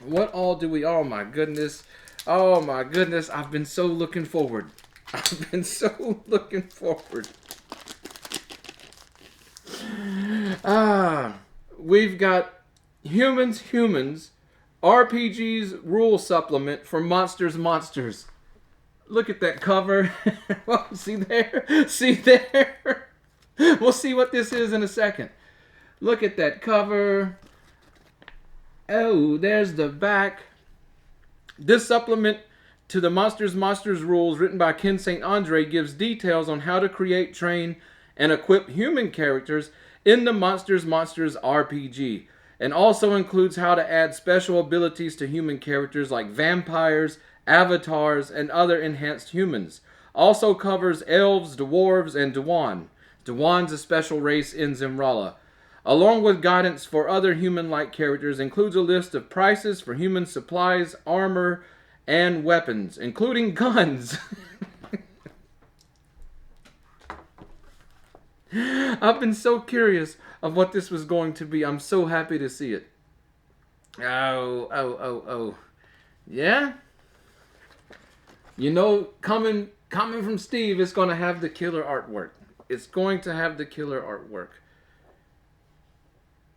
What all do we... Oh my goodness. Oh my goodness. I've been so looking forward. I've been so looking forward. We've got Humans... RPG's rule supplement for Monsters. Look at that cover. Well, see there? See there? We'll see what this is in a second. Look at that cover. Oh, there's the back. This supplement to the Monsters rules written by Ken St. Andre gives details on how to create, train, and equip human characters in the Monsters RPG. And also includes how to add special abilities to human characters like vampires, avatars, and other enhanced humans. Also covers elves, dwarves, and Dwan. Dwan's a special race in Zimrala. Along with guidance for other human-like characters, includes a list of prices for human supplies, armor, and weapons, including guns. I've been so curious of what this was going to be. I'm so happy to see it. Oh. Yeah? You know, coming from Steve, it's going to have the killer artwork. It's going to have the killer artwork.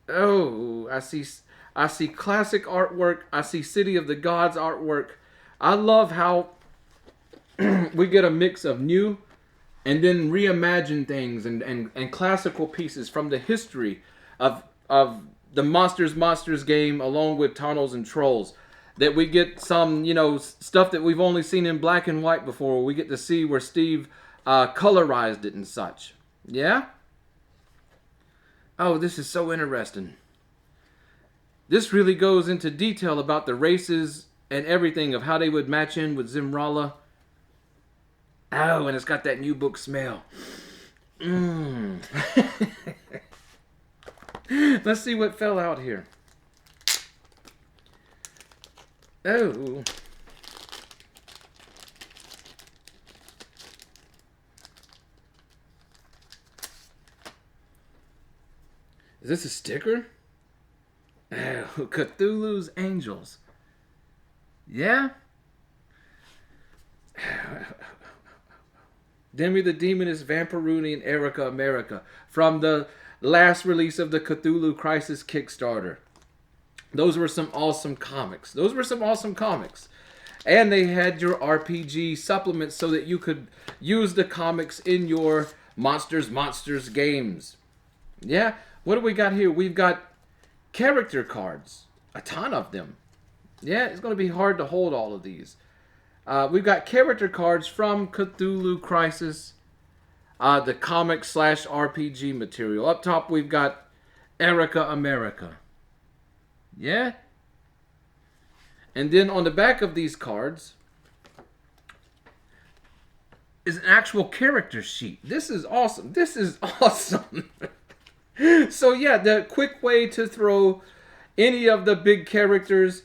Oh, I see classic artwork. I see City of the Gods artwork. I love how we get a mix of new and then reimagine things and classical pieces from the history of the Monsters game, along with Tunnels and Trolls. That we get some, stuff that we've only seen in black and white before. We get to see where Steve colorized it and such. Yeah? Oh, this is so interesting. This really goes into detail about the races and everything of how they would match in with Zimrala. Oh, and it's got that new book smell. Let's see what fell out here. Oh. Is this a sticker? Oh, Cthulhu's Angels. Yeah? Demi the Demoness, Vampiruni, and Erica America from the last release of the Cthulhu Crisis Kickstarter. Those were some awesome comics. And they had your RPG supplements so that you could use the comics in your Monsters games. Yeah? What do we got here? We've got character cards. A ton of them. Yeah, it's going to be hard to hold all of these. We've got character cards from Cthulhu Crisis, the comic/RPG material. Up top, we've got Erica America. Yeah? And then on the back of these cards is an actual character sheet. This is awesome. So yeah, the quick way to throw any of the big characters,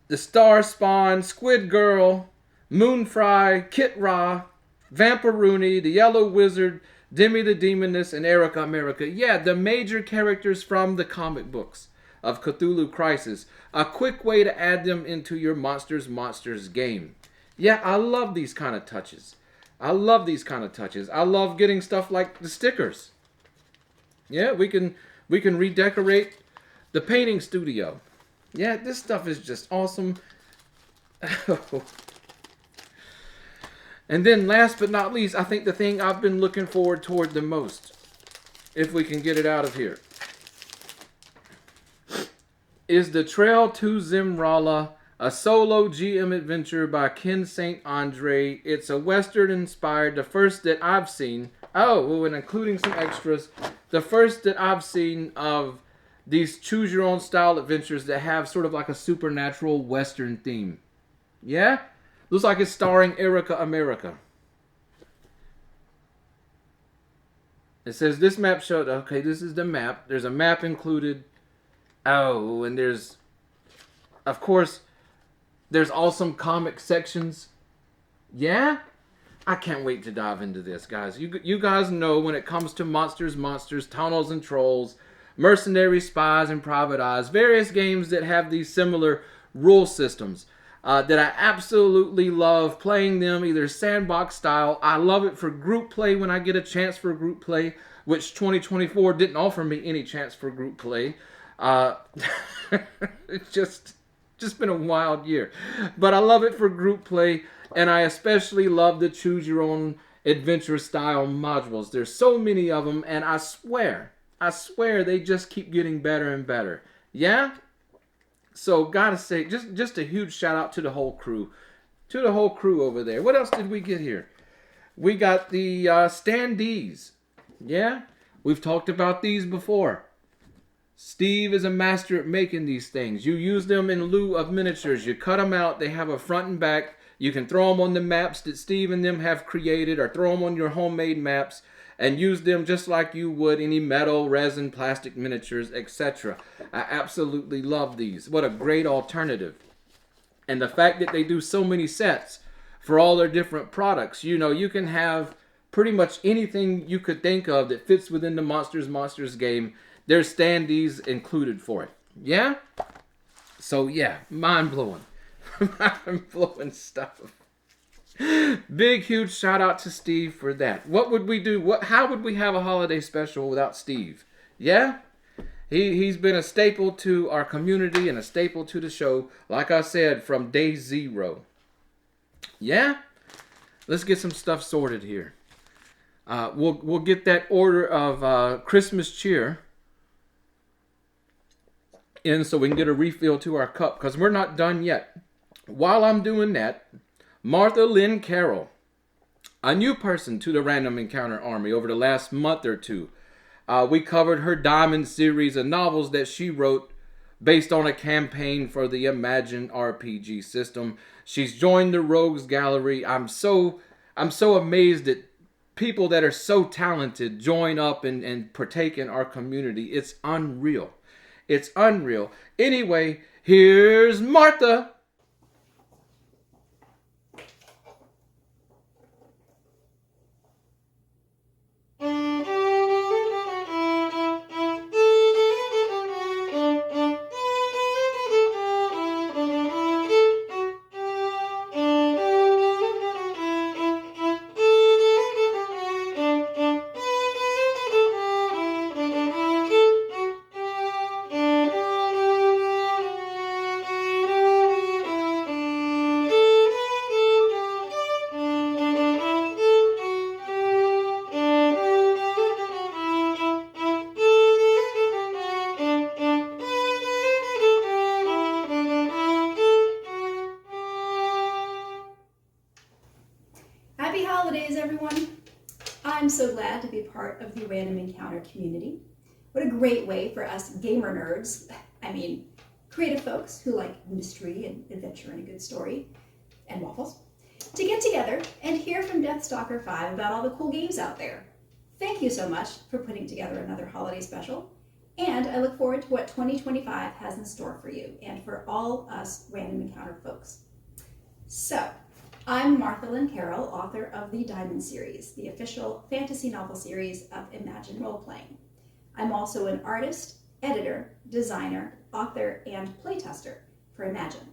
the Star Spawn, Squid Girl, Moonfry, Kit Ra, Vampiruni, the Yellow Wizard, Demi the Demoness, and Erica America. Yeah, the major characters from the comic books of Cthulhu Crisis. A quick way to add them into your Monsters game. Yeah, I love these kind of touches. I love getting stuff like the stickers. Yeah, we can redecorate the painting studio. Yeah, this stuff is just awesome. And then last but not least, I think the thing I've been looking forward toward the most, if we can get it out of here, is the Trail to Zimrala, a solo GM adventure by Ken St. Andre. It's a Western inspired, the first that I've seen. Oh, and including some extras. The first that I've seen of these choose your own style adventures that have sort of like a supernatural Western theme. Yeah? Looks like it's starring Erica America. It says this map showed. Okay, this is the map. There's a map included. Oh, and there's, of course, there's awesome comic sections. Yeah? I can't wait to dive into this, guys. You guys know when it comes to monsters, tunnels and trolls, mercenary spies and private eyes, various games that have these similar rule systems that I absolutely love playing them either sandbox style. I love it for group play when I get a chance for group play, which 2024 didn't offer me any chance for group play. It's just been a wild year. But I love it for group play, and I especially love the choose your own adventure style modules. There's so many of them, and I swear they just keep getting better and better. Yeah? So gotta say, just a huge shout out to the whole crew. To the whole crew over there. What else did we get here? We got the standees. Yeah? We've talked about these before. Steve is a master at making these things. You use them in lieu of miniatures. You cut them out. They have a front and back. You can throw them on the maps that Steve and them have created, or throw them on your homemade maps and use them just like you would any metal, resin, plastic miniatures, etc. I absolutely love these. What a great alternative. And the fact that they do so many sets for all their different products. You know, you can have pretty much anything you could think of that fits within the Monsters game. There's standees included for it. Yeah? So yeah, mind-blowing. Mind-blowing stuff. Big, huge shout out to Steve for that. What would we do? How would we have a holiday special without Steve? Yeah? He's been a staple to our community and a staple to the show, like I said, from day zero. Yeah? Let's get some stuff sorted here. We'll get that order of Christmas cheer in so we can get a refill to our cup, because we're not done yet. While I'm doing that, Martha Lynn Carroll, a new person to the Random Encounter Army over the last month or two. We covered her Diamond series of novels that she wrote based on a campaign for the Imagine RPG system. She's joined the Rogues Gallery. I'm so amazed at people that are so talented join up and partake in our community. It's unreal. It's unreal. Anyway, here's Martha. Happy holidays, everyone! I'm so glad to be part of the Random Encounter community. What a great way for us gamer nerds, creative folks who like mystery and adventure and a good story, and waffles, to get together and hear from Deathstalker V about all the cool games out there. Thank you so much for putting together another holiday special, and I look forward to what 2025 has in store for you and for all us Random Encounter folks. So, I'm Martha Lynn Carroll, author of the Diamond series, the official fantasy novel series of Imagine Role-Playing. I'm also an artist, editor, designer, author, and playtester for Imagine.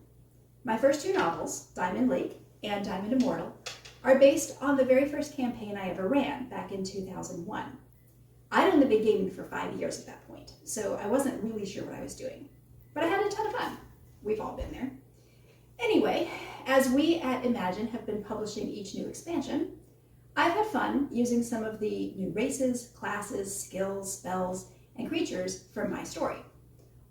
My first two novels, Diamond Lake and Diamond Immortal, are based on the very first campaign I ever ran back in 2001. I'd only been gaming for 5 years at that point, so I wasn't really sure what I was doing. But I had a ton of fun. We've all been there. Anyway, as we at Imagine have been publishing each new expansion, I've had fun using some of the new races, classes, skills, spells, and creatures from my story.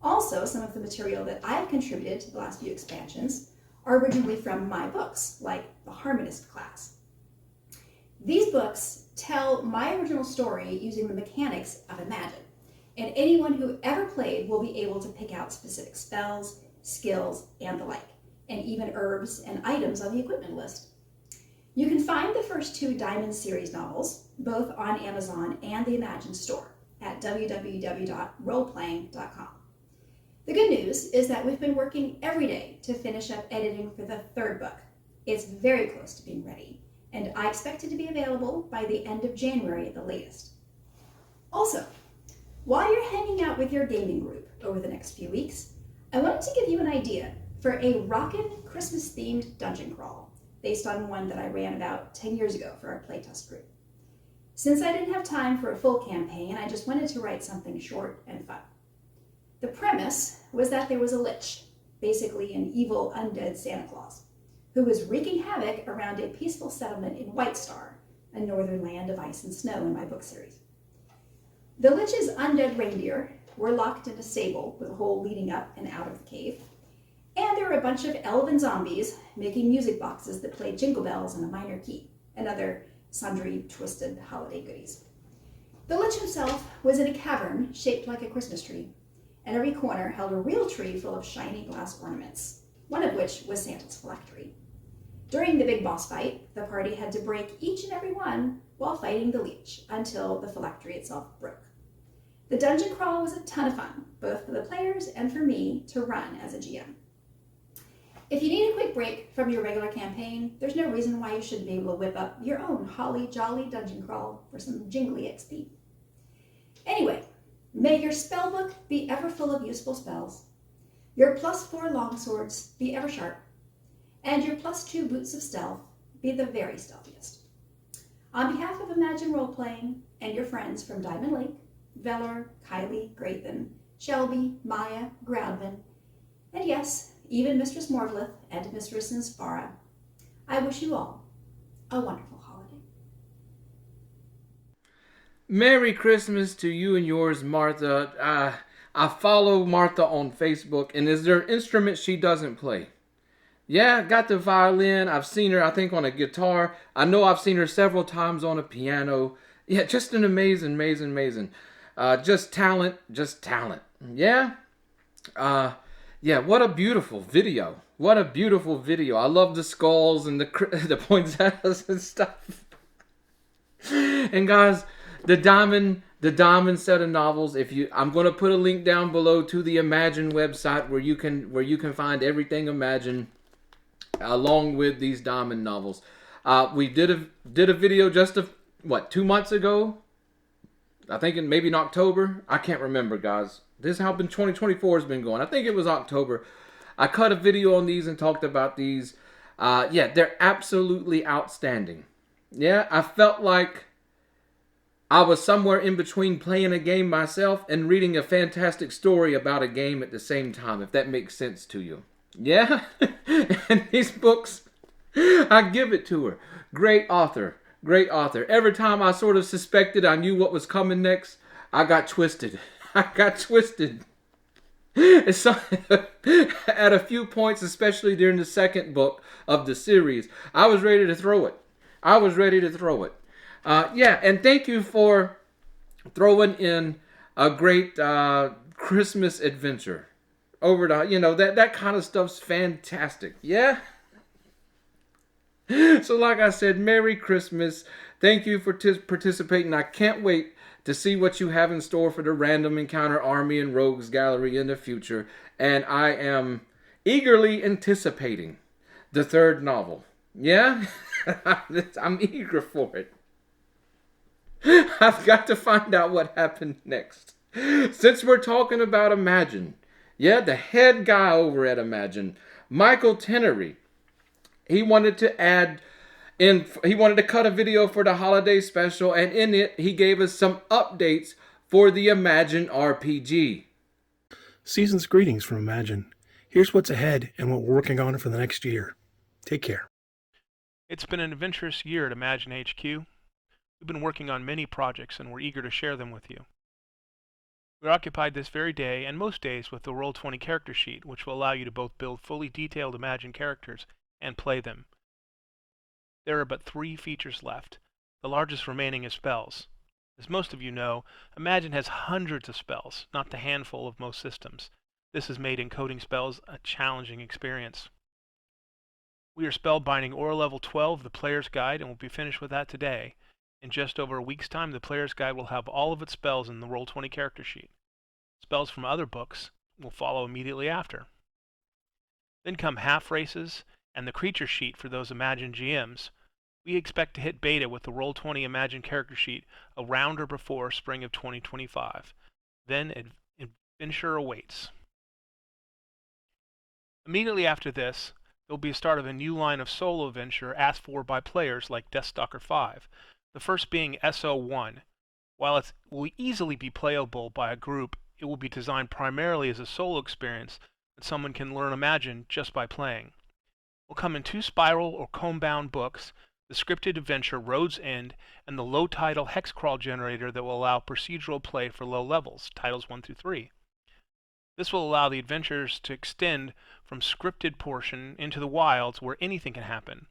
Also, some of the material that I've contributed to the last few expansions are originally from my books, like the Harmonist class. These books tell my original story using the mechanics of Imagine, and anyone who ever played will be able to pick out specific spells, skills, and the like, and even herbs and items on the equipment list. You can find the first two Diamond series novels, both on Amazon and the Imagine store at www.roleplaying.com. The good news is that we've been working every day to finish up editing for the third book. It's very close to being ready, and I expect it to be available by the end of January at the latest. Also, while you're hanging out with your gaming group over the next few weeks, I wanted to give you an idea for a rockin' Christmas-themed dungeon crawl, based on one that I ran about 10 years ago for our playtest group. Since I didn't have time for a full campaign, I just wanted to write something short and fun. The premise was that there was a lich, basically an evil undead Santa Claus, who was wreaking havoc around a peaceful settlement in White Star, a northern land of ice and snow in my book series. The lich's undead reindeer were locked in a stable with a hole leading up and out of the cave, and there were a bunch of elven zombies making music boxes that played jingle bells in a minor key, and other sundry twisted holiday goodies. The lich himself was in a cavern shaped like a Christmas tree, and every corner held a real tree full of shiny glass ornaments, one of which was Santa's phylactery. During the big boss fight, the party had to break each and every one while fighting the lich until the phylactery itself broke. The dungeon crawl was a ton of fun, both for the players and for me to run as a GM. If you need a quick break from your regular campaign, there's no reason why you shouldn't be able to whip up your own holly jolly dungeon crawl for some jingly XP. Anyway, may your spellbook be ever full of useful spells, your +4 longswords be ever sharp, and your +2 boots of stealth be the very stealthiest. On behalf of Imagine Role-Playing and your friends from Diamond Lake, Veller, Kylie, Graythan, Shelby, Maya, Groundman, and yes, even Mistress Morvlith and Mistress Inspara, I wish you all a wonderful holiday. Merry Christmas to you and yours, Martha. I follow Martha on Facebook, and is there an instrument she doesn't play? Yeah, got the violin. I've seen her, I think, on a guitar. I know I've seen her several times on a piano. Yeah, just an amazing. Just talent. Yeah? Yeah, what a beautiful video. I love the skulls and the poinsettias and stuff. And guys, the Diamond set of novels. I'm going to put a link down below to the Imagine website where you can find everything Imagine, along with these Diamond novels. We did a video just 2 months ago. I think maybe in October. I can't remember, guys. This is how 2024 has been going. I think it was October. I cut a video on these and talked about these. Yeah, they're absolutely outstanding. Yeah, I felt like I was somewhere in between playing a game myself and reading a fantastic story about a game at the same time, if that makes sense to you. Yeah? And these books, I give it to her. Great author. Great author. Every time I sort of suspected I knew what was coming next, I got twisted. I got twisted. So, at a few points, especially during the second book of the series, I was ready to throw it. Yeah, and thank you for throwing in a great Christmas adventure. Over to, that kind of stuff's fantastic. Yeah? So like I said, Merry Christmas. Thank you for participating. I can't wait to see what you have in store for the Random Encounter Army and Rogues Gallery in the future. And I am eagerly anticipating the third novel. Yeah? I'm eager for it. I've got to find out what happened next. Since we're talking about Imagine, yeah, the head guy over at Imagine, Michael Tenery, he wanted to cut a video for the holiday special, and in it, he gave us some updates for the Imagine RPG. Season's greetings from Imagine. Here's what's ahead and what we're working on for the next year. Take care. It's been an adventurous year at Imagine HQ. We've been working on many projects and we're eager to share them with you. We're occupied this very day and most days with the Roll20 character sheet, which will allow you to both build fully detailed Imagine characters and play them. There are but 3 features left. The largest remaining is spells. As most of you know, Imagine has hundreds of spells, not the handful of most systems. This has made encoding spells a challenging experience. We are spellbinding Aura Level 12, the Player's Guide, and we'll be finished with that today. In just over a week's time, the Player's Guide will have all of its spells in the Roll20 character sheet. Spells from other books will follow immediately after. Then come half races and the creature sheet for those Imagine GMs. We expect to hit beta with the Roll20 Imagine character sheet around or before spring of 2025. Then adventure awaits. Immediately after this, there will be a start of a new line of solo adventure asked for by players like Deathstalker V, the first being SO1. While it will easily be playable by a group, it will be designed primarily as a solo experience that someone can learn Imagine just by playing. It will come in 2 spiral or comb-bound books, the scripted adventure Road's End, and the low-title hex crawl generator that will allow procedural play for low levels, titles 1 through 3. This will allow the adventures to extend from scripted portion into the wilds where anything can happen.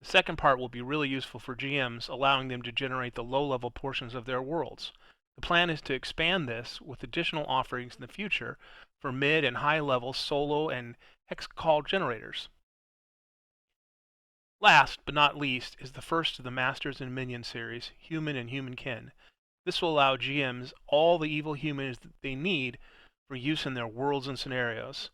The second part will be really useful for GMs, allowing them to generate the low-level portions of their worlds. The plan is to expand this with additional offerings in the future for mid and high-level solo and hex call generators. Last, but not least, is the first of the Masters and Minions series, Human and Humankin. This will allow GMs all the evil humans that they need for use in their worlds and scenarios.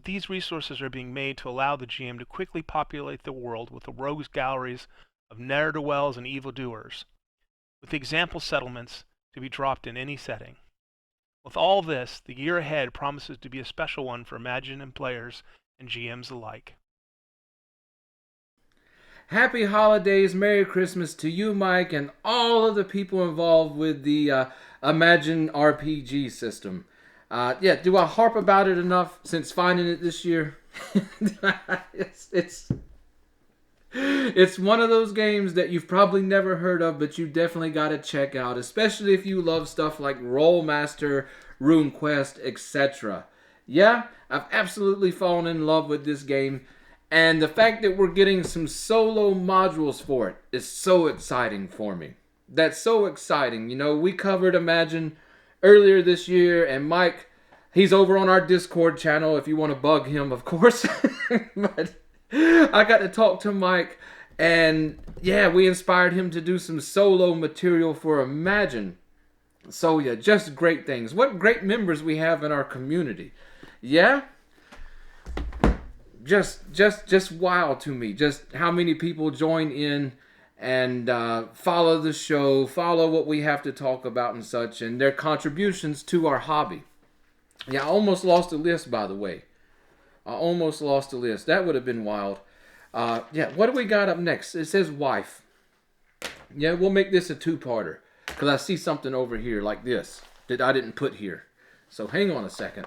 These resources are being made to allow the GM to quickly populate the world with the rogues galleries of ne'er-do-wells and evildoers, with example settlements to be dropped in any setting. With all this, the year ahead promises to be a special one for Imagine and players and GMs alike. Happy holidays, Merry Christmas to you, Mike, and all of the people involved with the Imagine RPG system. Yeah, do I harp about it enough since finding it this year? It's one of those games that you've probably never heard of, but you definitely got to check out, especially if you love stuff like Rollmaster, RuneQuest, etc. Yeah, I've absolutely fallen in love with this game. And the fact that we're getting some solo modules for it is so exciting for me. That's so exciting. You know, we covered Imagine earlier this year, and Mike, he's over on our Discord channel if you want to bug him, of course. But I got to talk to Mike And yeah, we inspired him to do some solo material for Imagine. So yeah, just great things. What great members we have in our community. Yeah? Just wild to me. Just how many people join in and follow the show, follow what we have to talk about and such, and their contributions to our hobby. Yeah, I almost lost the list, by the way. I almost lost the list. That would have been wild. Yeah, what do we got up next? It says wife. Yeah, we'll make this a two-parter, because I see something over here like this that I didn't put here. So hang on a second.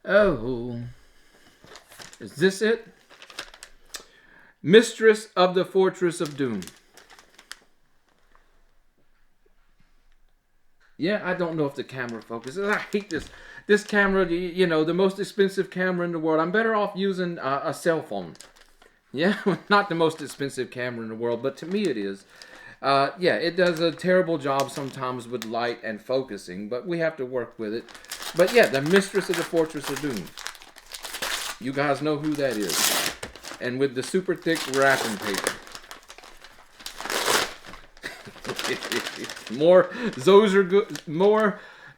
Oh, is this it? Mistress of the Fortress of Doom. Yeah, I don't know if the camera focuses. I hate this. This camera, you know, the most expensive camera in the world. I'm better off using a cell phone. Yeah, not the most expensive camera in the world, but to me it is. Yeah, it does a terrible job sometimes with light and focusing, but we have to work with it. But yeah, the Mistress of the Fortress of Doom. You guys know who that is. And with the super thick wrapping paper. more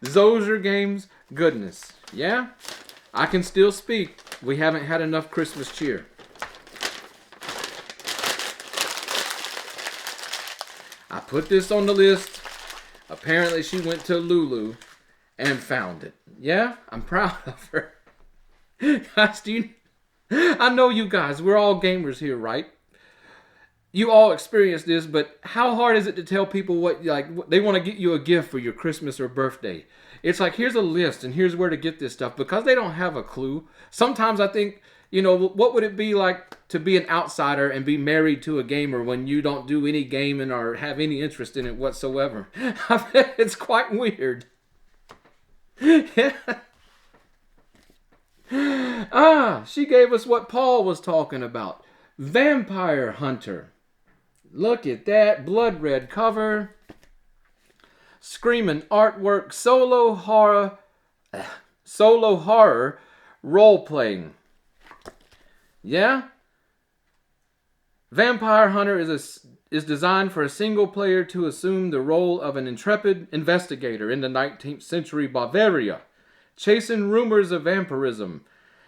Zozer Games goodness. Yeah? I can still speak. We haven't had enough Christmas cheer. I put this on the list. Apparently she went to Lulu and found it. Yeah? I'm proud of her. Guys, I know you guys, we're all gamers here, right? You all experience this, but how hard is it to tell people what, like, they want to get you a gift for your Christmas or birthday? It's like, here's a list and here's where to get this stuff, because they don't have a clue. Sometimes I think, you know, what would it be like to be an outsider and be married to a gamer when you don't do any gaming or have any interest in it whatsoever? I bet it's quite weird. Yeah. She gave us what Paul was talking about. Vampire Hunter. Look at that. Blood red cover. Screaming artwork. Solo horror role-playing. Yeah? Vampire Hunter is designed for a single player to assume the role of an intrepid investigator in the 19th century Bavaria, chasing rumors of vampirism,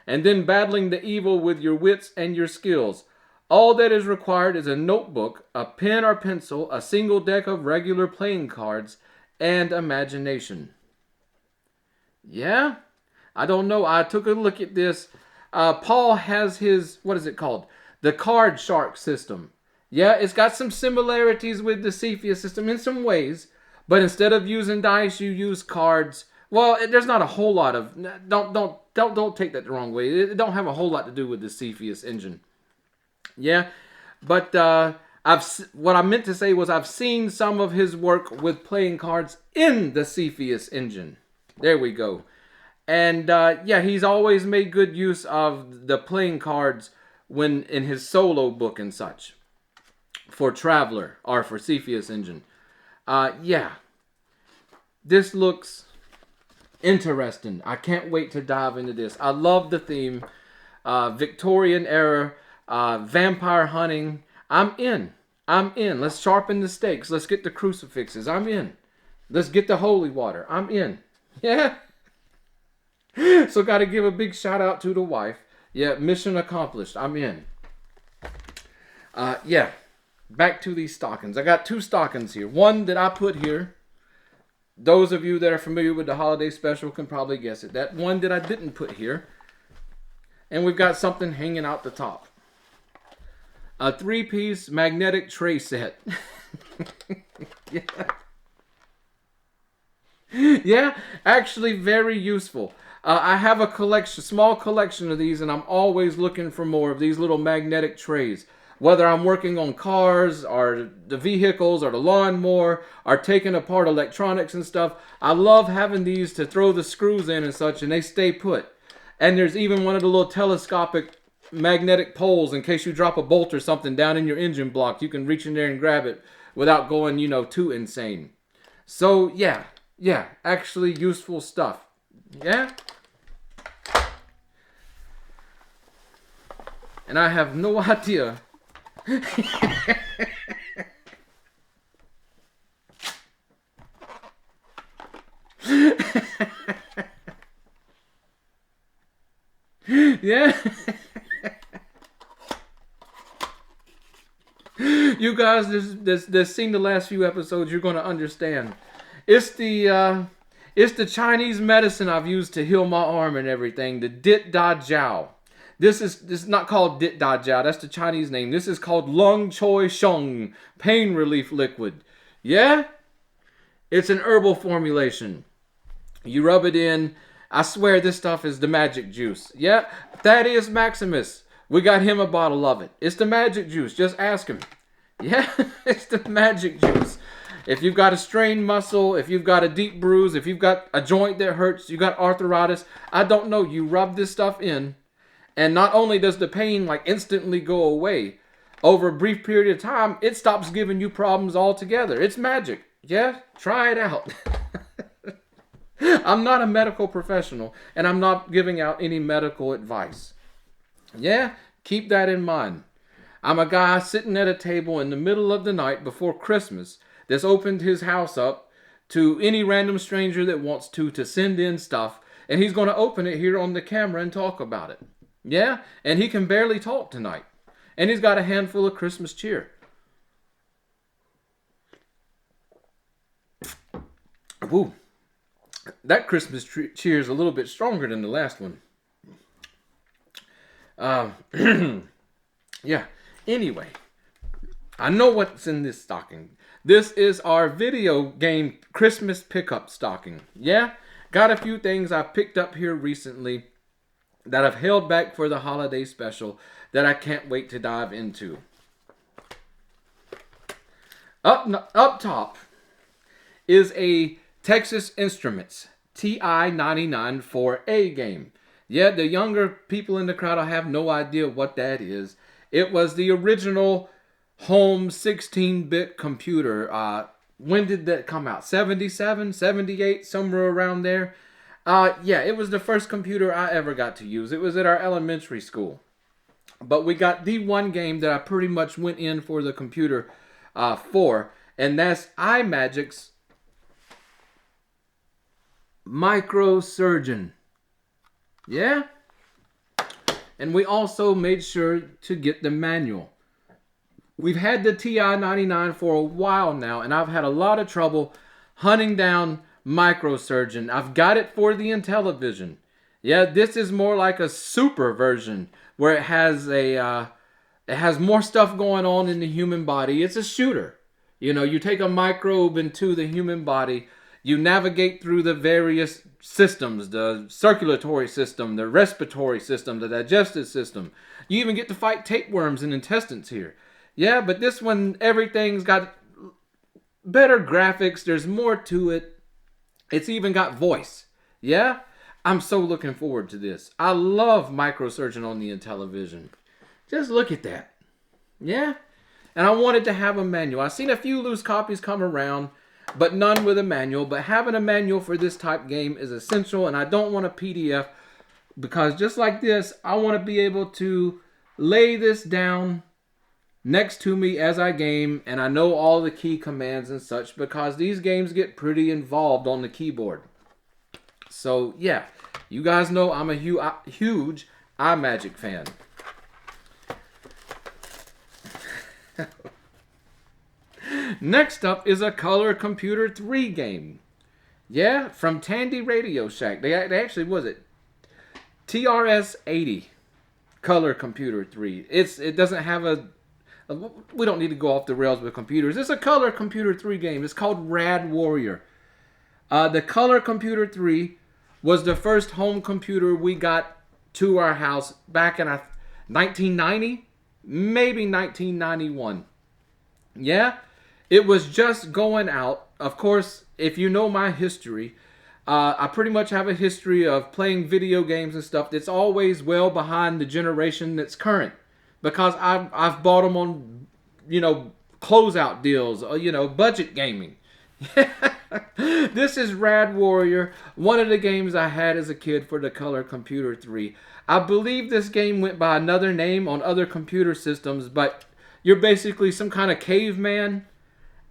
and then battling the evil with your wits and your skills. All that is required is a notebook, a pen or pencil, a single deck of regular playing cards, and imagination. Yeah? I don't know. I took a look at this. Paul has his, what is it called? The Card Shark system. Yeah, it's got some similarities with the Cepheus system in some ways, but instead of using dice, you use cards. Well, there's not a whole lot of, don't take that the wrong way. It don't have a whole lot to do with the Cepheus engine. Yeah, but what I meant to say was I've seen some of his work with playing cards in the Cepheus engine. There we go. And yeah, he's always made good use of the playing cards when in his solo book and such for Traveler or for Cepheus engine. Yeah, this looks interesting. I can't wait to dive into this. I love the theme. Victorian era, vampire hunting. I'm in. Let's sharpen the stakes. Let's get the crucifixes. I'm in. Let's get the holy water. I'm in. Yeah. So got to give a big shout out to the wife. Yeah, mission accomplished. I'm in. Yeah. Back to these stockings. I got two stockings here. One that I put here. Those of you that are familiar with the holiday special can probably guess it. That one that I didn't put here. And we've got something hanging out the top. A 3-piece magnetic tray set. Yeah. Yeah, actually very useful. I have a small collection of these, and I'm always looking for more of these little magnetic trays. Whether I'm working on cars, or the vehicles, or the lawnmower, or taking apart electronics and stuff, I love having these to throw the screws in and such, and they stay put. And there's even one of the little telescopic magnetic poles in case you drop a bolt or something down in your engine block. You can reach in there and grab it without going, you know, too insane. So, yeah, actually useful stuff. Yeah? And I have no idea Yeah. You guys, this seen the last few episodes, you're going to understand. It's the Chinese medicine I've used to heal my arm and everything. The Dit Da Jiao. This is not called Dit Da Jiao. That's the Chinese name. This is called Lung Choi Sheng pain relief liquid. Yeah? It's an herbal formulation. You rub it in. I swear this stuff is the magic juice. Yeah? Thaddeus Maximus. We got him a bottle of it. It's the magic juice. Just ask him. Yeah? It's the magic juice. If you've got a strained muscle, if you've got a deep bruise, if you've got a joint that hurts, you got arthritis, I don't know, you rub this stuff in, and not only does the pain like instantly go away, over a brief period of time, it stops giving you problems altogether. It's magic. Yeah? Try it out. I'm not a medical professional, and I'm not giving out any medical advice. Yeah? Keep that in mind. I'm a guy sitting at a table in the middle of the night before Christmas that's opened his house up to any random stranger that wants to send in stuff, and he's going to open it here on the camera and talk about it. Yeah? And he can barely talk tonight. And he's got a handful of Christmas cheer. Woo. That Christmas cheer is a little bit stronger than the last one. Yeah. Anyway, I know what's in this stocking. This is our video game Christmas pickup stocking. Yeah? Got a few things I picked up here recently that I've held back for the holiday special that I can't wait to dive into. Up top is a Texas Instruments TI-99 4A game. Yeah, the younger people in the crowd, I have no idea what that is. It was the original home 16-bit computer. When did that come out? 77, 78, somewhere around there. Yeah, it was the first computer I ever got to use. It was at our elementary school. But we got the one game that I pretty much went in for the computer for, and that's iMagic's Microsurgeon. Yeah? And we also made sure to get the manual. We've had the TI-99 for a while now, and I've had a lot of trouble hunting down Microsurgeon. I've got it for the Intellivision. Yeah, this is more like a super version where it has more stuff going on in the human body. It's a shooter. You know, you take a microbe into the human body, you navigate through the various systems, the circulatory system, the respiratory system, the digestive system. You even get to fight tapeworms and intestines here. Yeah, but this one, everything's got better graphics. There's more to it. It's even got voice. Yeah? I'm so looking forward to this. I love Microsurgeon on the Intellivision. Just look at that. Yeah? And I wanted to have a manual. I've seen a few loose copies come around, but none with a manual. But having a manual for this type game is essential, and I don't want a PDF because just like this, I want to be able to lay this down next to me as I game, and I know all the key commands and such because these games get pretty involved on the keyboard. So yeah, you guys know I'm a huge iMagic fan. Next up is a Color Computer 3 game. Yeah, from Tandy Radio Shack. They actually, was it TRS-80 Color Computer 3. It doesn't have we don't need to go off the rails with computers. It's a Color Computer 3 game. It's called Rad Warrior. The Color Computer 3 was the first home computer we got to our house back in 1990, maybe 1991. Yeah, it was just going out. Of course, if you know my history, I pretty much have a history of playing video games and stuff that's always well behind the generation that's current. Because I've bought them on, closeout deals, budget gaming. This is Rad Warrior, one of the games I had as a kid for the Color Computer 3. I believe this game went by another name on other computer systems, but You're basically some kind of caveman,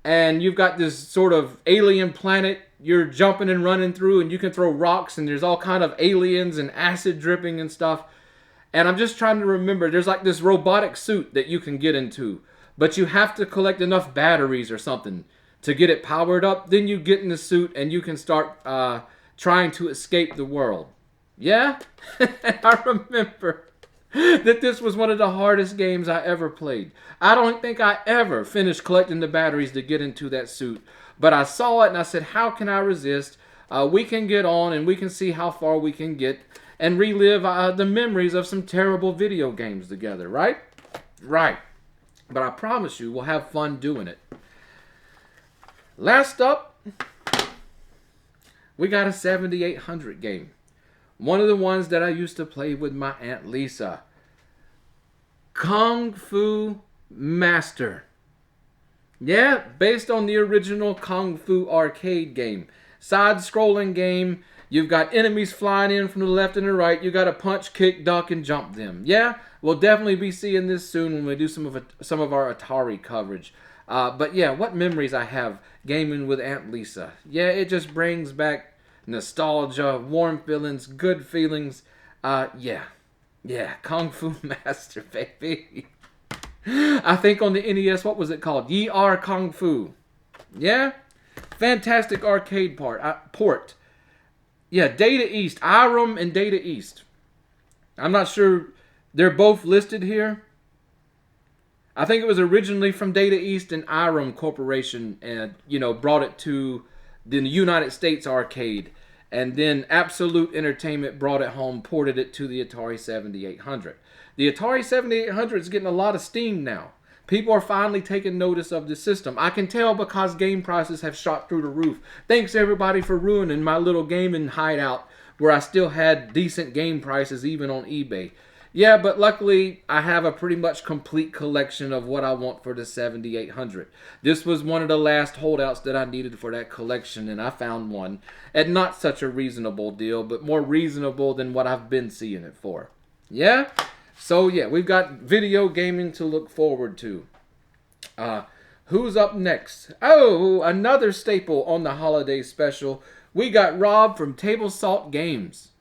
and you've got this sort of alien planet you're jumping and running through, and you can throw rocks, and there's all kind of aliens and acid dripping and stuff. And I'm just trying to remember, there's like this robotic suit that you can get into, but you have to collect enough batteries or something to get it powered up. Then you get in the suit and you can start trying to escape the world. Yeah? I remember that this was one of the hardest games I ever played. I don't think I ever finished collecting the batteries to get into that suit. But I saw it and I said, how can I resist? We can get on and we can see how far we can get and relive the memories of some terrible video games together, right? Right. But I promise you, we'll have fun doing it. Last up, we got a 7800 game. One of the ones that I used to play with my Aunt Lisa. Kung Fu Master. Yeah, based on the original Kung Fu arcade game. Side-scrolling game. You've got enemies flying in from the left and the right. You got to punch, kick, duck, and jump them. Yeah, we'll definitely be seeing this soon when we do some of our Atari coverage. But yeah, what memories I have gaming with Aunt Lisa. Yeah, it just brings back nostalgia, warm feelings, good feelings. Yeah, Kung Fu Master, baby. I think on the NES, what was it called? Ye Are Kung Fu. Yeah, fantastic arcade port. Yeah, Data East, Irem and Data East. I'm not sure, they're both listed here. I think it was originally from Data East and Irem Corporation, and brought it to the United States arcade, and then Absolute Entertainment brought it home, ported it to the Atari 7800. The Atari 7800 is getting a lot of steam now. People are finally taking notice of the system. I can tell because game prices have shot through the roof. Thanks everybody for ruining my little gaming hideout where I still had decent game prices even on eBay. Yeah, but luckily I have a pretty much complete collection of what I want for the 7800. This was one of the last holdouts that I needed for that collection, and I found one at not such a reasonable deal, but more reasonable than what I've been seeing it for. Yeah? So yeah, we've got video gaming to look forward to. Who's up next? Oh, another staple on the holiday special. We got Rob from Table Salt Games.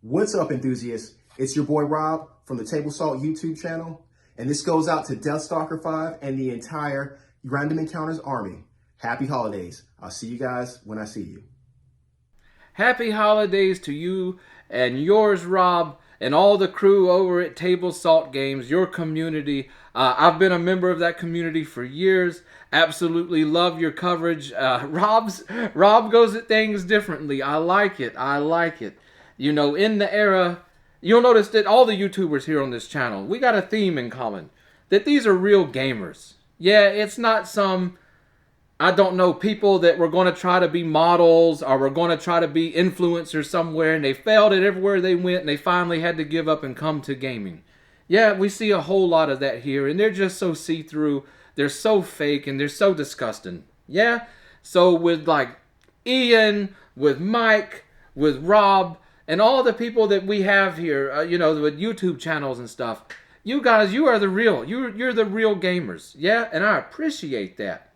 What's up, enthusiasts? It's your boy Rob from the Table Salt YouTube channel, and this goes out to Deathstalker V and the entire Random Encounters army. Happy holidays. I'll see you guys when I see you. Happy holidays to you and yours, Rob, and all the crew over at Table Salt Games, your community. I've been a member of that community for years. Absolutely love your coverage. Rob goes at things differently. I like it. In the era, you'll notice that all the YouTubers here on this channel, we got a theme in common. That these are real gamers. Yeah, it's not some, people that were going to try to be models or were going to try to be influencers somewhere and they failed at everywhere they went and they finally had to give up and come to gaming. Yeah, we see a whole lot of that here, and they're just so see-through, they're so fake, and they're so disgusting. Yeah? So with like Ian, with Mike, with Rob, and all the people that we have here, with YouTube channels and stuff, you guys, you are the real, you're the real gamers. Yeah? And I appreciate that.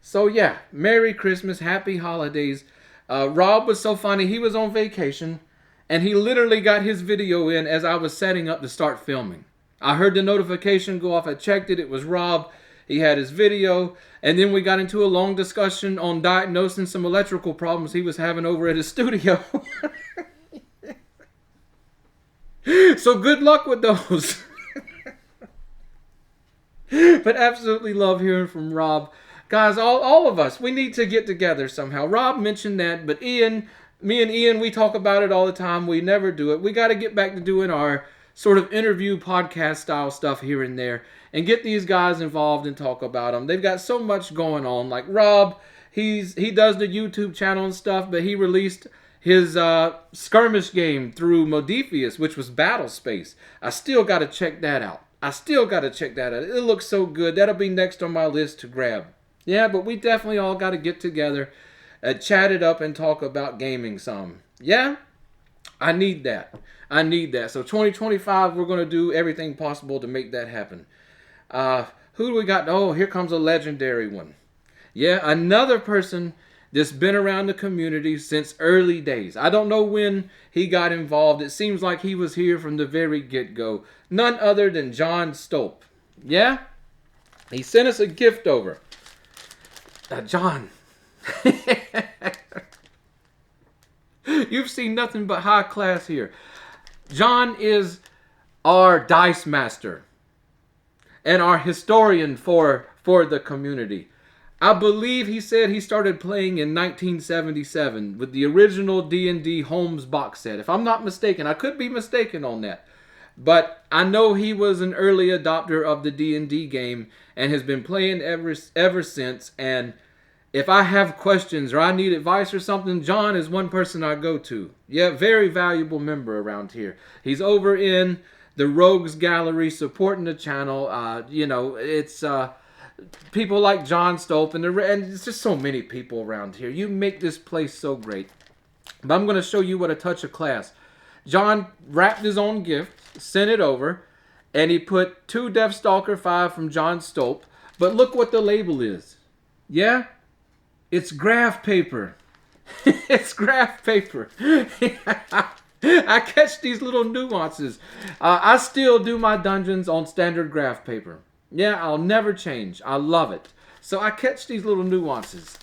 So yeah, Merry Christmas, Happy Holidays. Rob was so funny, he was on vacation, and he literally got his video in as I was setting up to start filming. I heard the notification go off, I checked it, it was Rob, he had his video, and then we got into a long discussion on diagnosing some electrical problems he was having over at his studio. So good luck with those. But absolutely love hearing from Rob. Guys, all of us, we need to get together somehow. Rob mentioned that, but me and Ian, we talk about it all the time. We never do it. We got to get back to doing our sort of interview podcast style stuff here and there and get these guys involved and talk about them. They've got so much going on. Like Rob, he does the YouTube channel and stuff, but he released his skirmish game through Modiphius, which was Battle Space. I still got to check that out. It looks so good. That'll be next on my list to grab. Yeah, but we definitely all got to get together, chat it up, and talk about gaming some. Yeah? I need that. I need that. So 2025, we're going to do everything possible to make that happen. Who do we got? Oh, here comes a legendary one. Yeah, another person that's been around the community since early days. I don't know when he got involved. It seems like he was here from the very get-go. None other than John Stolp. Yeah? He sent us a gift over. John. You've seen nothing but high class here. John is our dice master and our historian for the community. I believe he said he started playing in 1977 with the original D&D Holmes box set. If I'm not mistaken, I could be mistaken on that. But I know he was an early adopter of the D&D game and has been playing ever since. And if I have questions or I need advice or something, John is one person I go to. Yeah, very valuable member around here. He's over in the Rogues Gallery supporting the channel. It's people like John Stolp and it's just so many people around here. You make this place so great. But I'm going to show you what a touch of class. John wrapped his own gift, sent it over, and he put 2 Deathstalker V from John Stolp. But look what the label is. Yeah? It's graph paper. It's graph paper. I catch these little nuances. I still do my dungeons on standard graph paper. Yeah, I'll never change. I love it. So I catch these little nuances.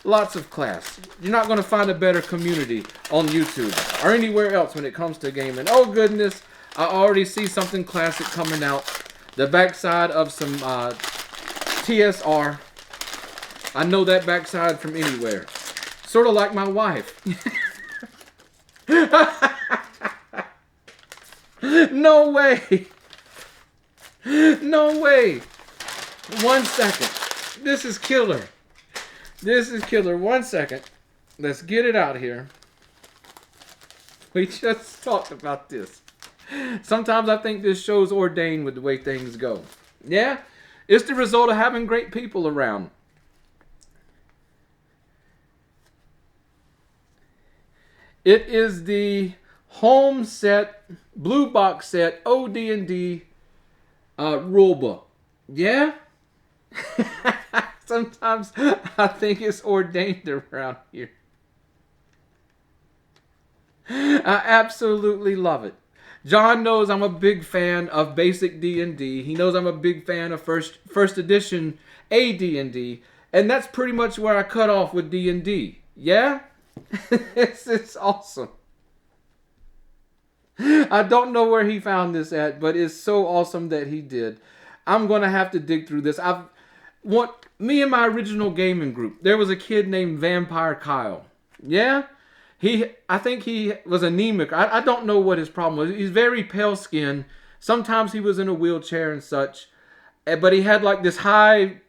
Lots of class. You're not going to find a better community on YouTube or anywhere else when it comes to gaming. Oh goodness, I already see something classic coming out. The backside of some TSR. I know that backside from anywhere. Sort of like my wife. No way. No way. 1 second. This is killer. This is killer. 1 second. Let's get it out here. We just talked about this. Sometimes I think this show's ordained with the way things go. Yeah? It's the result of having great people around. It is the home set, blue box set, OD&D rulebook. Yeah? Sometimes I think it's ordained around here. I absolutely love it. John knows I'm a big fan of basic D&D. He knows I'm a big fan of first edition AD&D. And that's pretty much where I cut off with D&D. Yeah? It's awesome. I don't know where he found this at, but it's so awesome that he did. I'm going to have to dig through this. Me and my original gaming group, there was a kid named Vampire Kyle. Yeah? I think he was anemic. I don't know what his problem was. He's very pale skinned. Sometimes he was in a wheelchair and such. But he had like this high...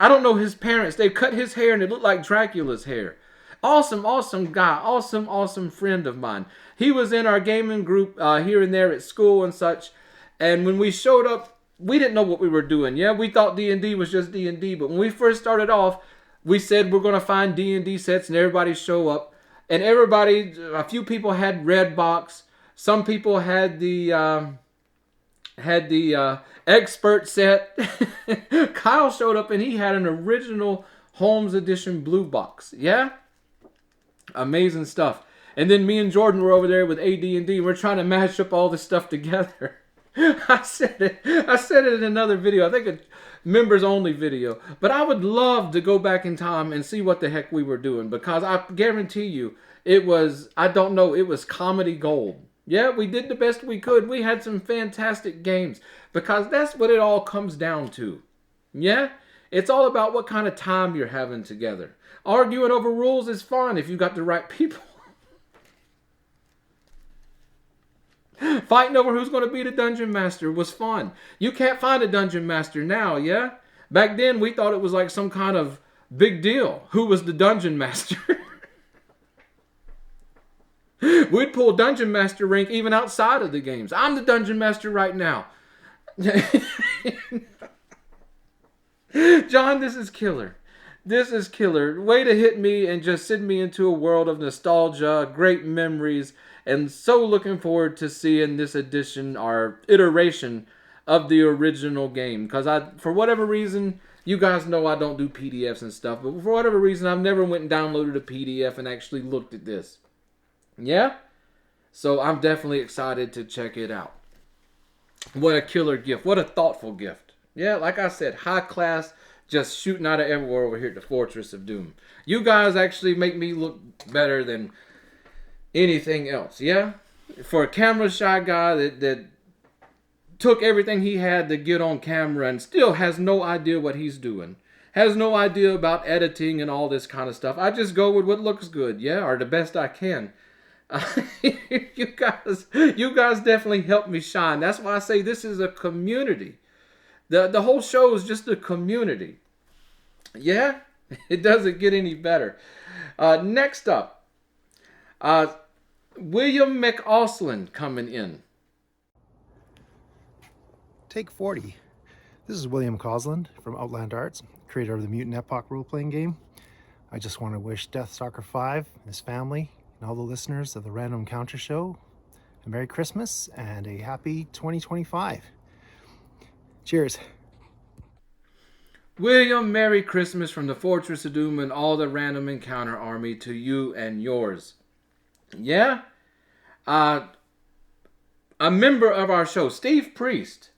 I don't know his parents. They cut his hair and it looked like Dracula's hair. Awesome, awesome guy. Awesome, awesome friend of mine. He was in our gaming group here and there at school and such. And when we showed up, we didn't know what we were doing. Yeah, we thought D&D was just D&D. But when we first started off, we said we're going to find D&D sets and everybody show up. And everybody, a few people had Red Box. Some people had the expert set. Kyle showed up and he had an original Holmes Edition blue box. Yeah? Amazing stuff. And then me and Jordan were over there with AD&D. We're trying to mash up all this stuff together. I said it in another video. I think a members only video. But I would love to go back in time and see what the heck we were doing. Because I guarantee you, it was comedy gold. Yeah, we did the best we could. We had some fantastic games. Because that's what it all comes down to. Yeah? It's all about what kind of time you're having together. Arguing over rules is fun if you got the right people. Fighting over who's going to be the dungeon master was fun. You can't find a dungeon master now, yeah? Back then, we thought it was like some kind of big deal. Who was the dungeon master? We'd pull dungeon master rank even outside of the games. I'm the dungeon master right now. John, this is killer. This is killer. Way to hit me and just send me into a world of nostalgia, great memories, and so looking forward to seeing this edition or iteration of the original game. Because for whatever reason, you guys know I don't do PDFs and stuff, but for whatever reason, I've never went and downloaded a PDF and actually looked at this. Yeah? So I'm definitely excited to check it out. What a killer gift. What a thoughtful gift. Yeah, like I said, high class, just shooting out of everywhere over here at the Fortress of Doom. You guys actually make me look better than anything else, yeah? For a camera shy guy that took everything he had to get on camera and still has no idea what he's doing, has no idea about editing and all this kind of stuff. I just go with what looks good, yeah, or the best I can. You guys definitely helped me shine. That's why I say this is a community. The whole show is just a community. Yeah, it doesn't get any better. Next up, William McAusland coming in. Take 40. This is William Causland from Outland Arts, creator of the Mutant Epoch role-playing game. I just want to wish Deathstalker V, his family, and all the listeners of the Random Encounter Show a Merry Christmas and a happy 2025. Cheers. William, Merry Christmas from the Fortress of Doom and all the Random Encounter Army to you and yours. Yeah? A member of our show, Steve Priest,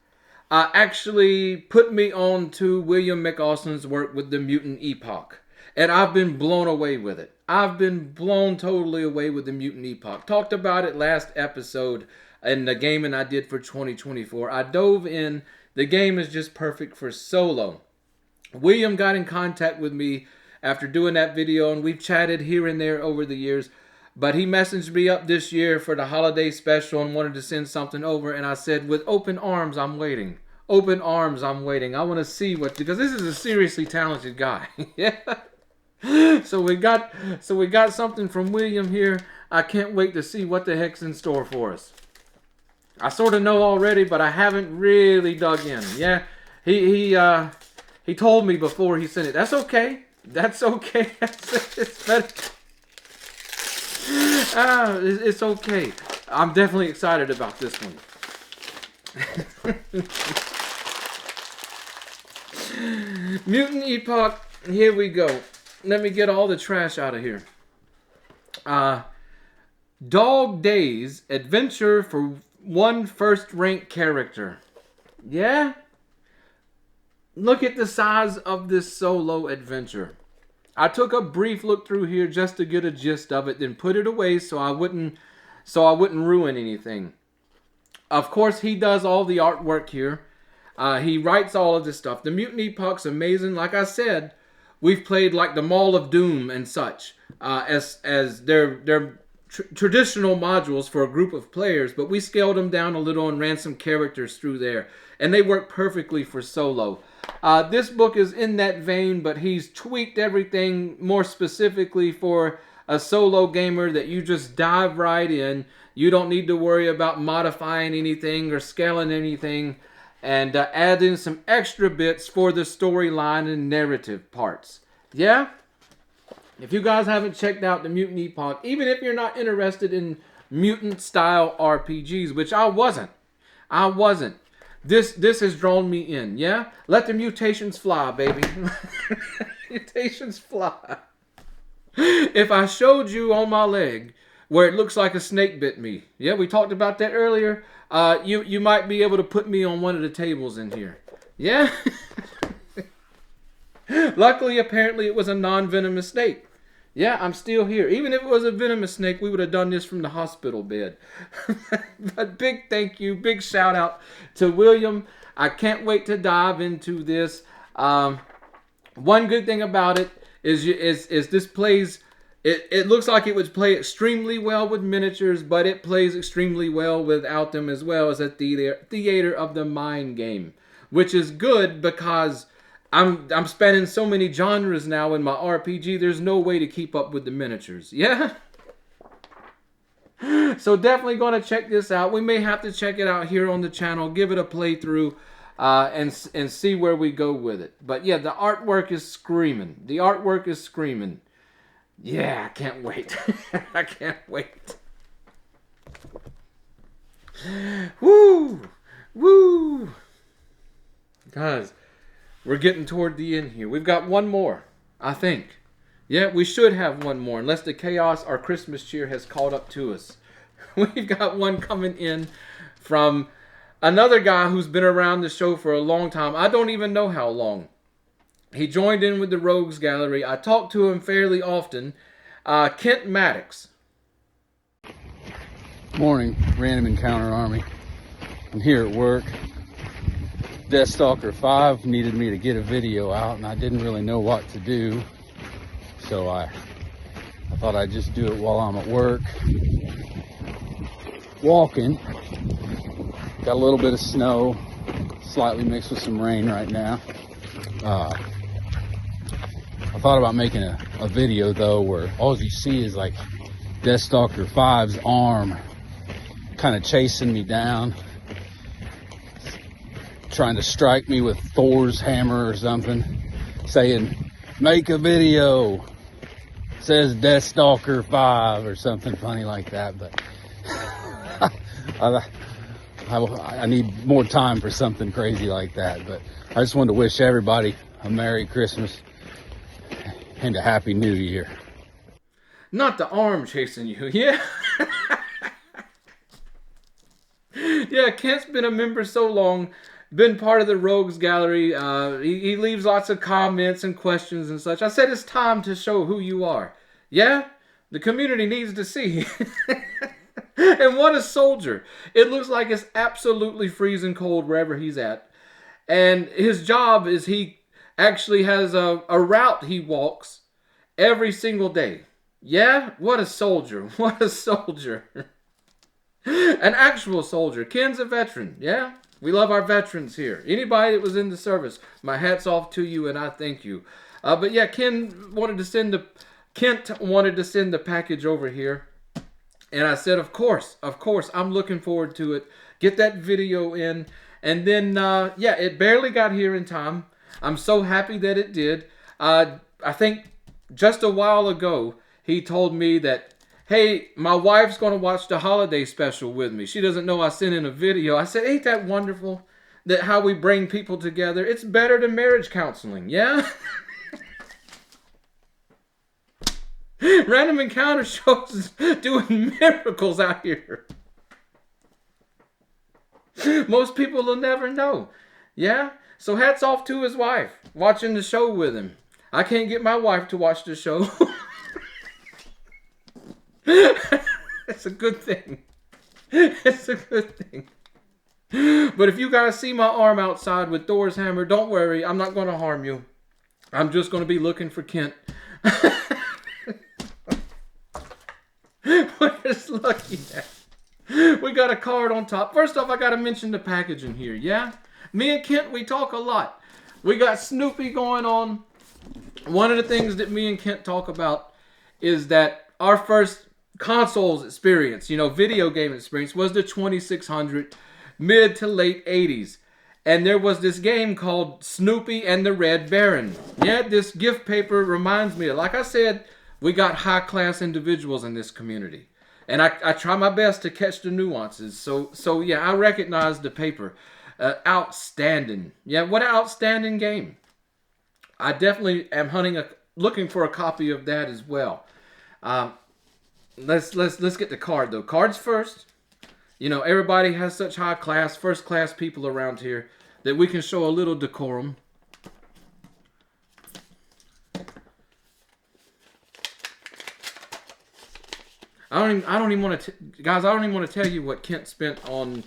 actually put me on to William McAusland's work with the Mutant Epoch. And I've been blown away with it. I've been blown totally away with the Mutant Epoch. Talked about it last episode in the gaming I did for 2024. I dove in. The game is just perfect for solo. William got in contact with me after doing that video, and we've chatted here and there over the years. But he messaged me up this year for the holiday special and wanted to send something over. And I said, with open arms, I'm waiting. Open arms, I'm waiting. I want to see what, because this is a seriously talented guy. Yeah. So we got something from William here. I can't wait to see what the heck's in store for us. I sort of know already, but I haven't really dug in. Yeah. He told me before he sent it. That's okay. That's okay. It's better. It's okay. I'm definitely excited about this one. Mutant Epoch, here we go. Let me get all the trash out of here. Dog Days Adventure for one first-rank character. Yeah? Look at the size of this solo adventure. I took a brief look through here just to get a gist of it, then put it away so I wouldn't ruin anything. Of course, he does all the artwork here. He writes all of this stuff. The Mutant Epoch's amazing. Like I said, we've played like the Mall of Doom and such as their traditional modules for a group of players, but we scaled them down a little and ran some characters through there, and they work perfectly for solo. This book is in that vein, but he's tweaked everything more specifically for a solo gamer that you just dive right in. You don't need to worry about modifying anything or scaling anything, and add in some extra bits for the storyline and narrative parts. Yeah? If you guys haven't checked out the Mutant Epoch, even if you're not interested in mutant-style RPGs, which I wasn't. This has drawn me in, yeah? Let the mutations fly, baby. Mutations fly. If I showed you on my leg where it looks like a snake bit me, yeah, we talked about that earlier, you might be able to put me on one of the tables in here. Yeah? Luckily, apparently, it was a non-venomous snake. Yeah, I'm still here. Even if it was a venomous snake, we would have done this from the hospital bed. But big thank you, big shout out to William. I can't wait to dive into this. One good thing about it is this plays. It looks like it would play extremely well with miniatures, but it plays extremely well without them as well as a theater of the mind game, which is good because I'm spanning so many genres now in my RPG, there's no way to keep up with the miniatures. Yeah? So definitely going to check this out. We may have to check it out here on the channel, give it a playthrough, and see where we go with it. But yeah, the artwork is screaming. The artwork is screaming. Yeah, I can't wait. I can't wait. Woo! Woo! Guys, we're getting toward the end here. We've got one more, I think. Yeah, we should have one more, unless the chaos our Christmas cheer has caught up to us. We've got one coming in from another guy who's been around the show for a long time. I don't even know how long. He joined in with the Rogues Gallery. I talk to him fairly often. Kent Maddox. Morning, Random Encounter Army. I'm here at work. Deathstalker 5 needed me to get a video out, and I didn't really know what to do. So I thought I'd just do it while I'm at work. Walking. Got a little bit of snow, slightly mixed with some rain right now. I thought about making a video though where all you see is like Deathstalker 5's arm kind of chasing me down, trying to strike me with Thor's hammer or something, saying, "Make a video, says Deathstalker 5," or something funny like that. But I need more time for something crazy like that. But I just wanted to wish everybody a Merry Christmas and a Happy New Year. Not the arm chasing you, yeah? Yeah, Kent's been a member so long, been part of the Rogues Gallery. He leaves lots of comments and questions and such. I said it's time to show who you are. Yeah? The community needs to see. And what a soldier. It looks like it's absolutely freezing cold wherever he's at. And his job is he actually has a route he walks every single day. Yeah? What a soldier. What a soldier. An actual soldier. Ken's a veteran. Yeah? We love our veterans here. Anybody that was in the service, my hat's off to you and I thank you. But yeah, Kent wanted to send the package over here. And I said, of course, I'm looking forward to it. Get that video in. And then, yeah, it barely got here in time. I'm so happy that it did. I think just a while ago, he told me that, hey, my wife's going to watch the holiday special with me. She doesn't know I sent in a video. I said, ain't that wonderful that how we bring people together? It's better than marriage counseling, yeah? Random Encounter shows doing miracles out here. Most people will never know. Yeah? So hats off to his wife, watching the show with him. I can't get my wife to watch the show. It's a good thing. It's a good thing. But if you guys see my arm outside with Thor's hammer, don't worry. I'm not going to harm you. I'm just going to be looking for Kent. Where's Lucky at? We got a card on top. First off, I got to mention the packaging here, yeah? Me and Kent, we talk a lot. We got Snoopy going on. One of the things that me and Kent talk about is that our first consoles experience, video game experience, was the 2600 mid to late 80s. And there was this game called Snoopy and the Red Baron. Yeah, this gift paper reminds me of, like I said, we got high-class individuals in this community. And I try my best to catch the nuances. So yeah, I recognize the paper. Outstanding. Yeah, what an outstanding game. I definitely am looking for a copy of that as well. Let's get the card though. Cards first. Everybody has such high class, first class people around here that we can show a little decorum. I don't even want to, guys. I don't even want to tell you what Kent spent on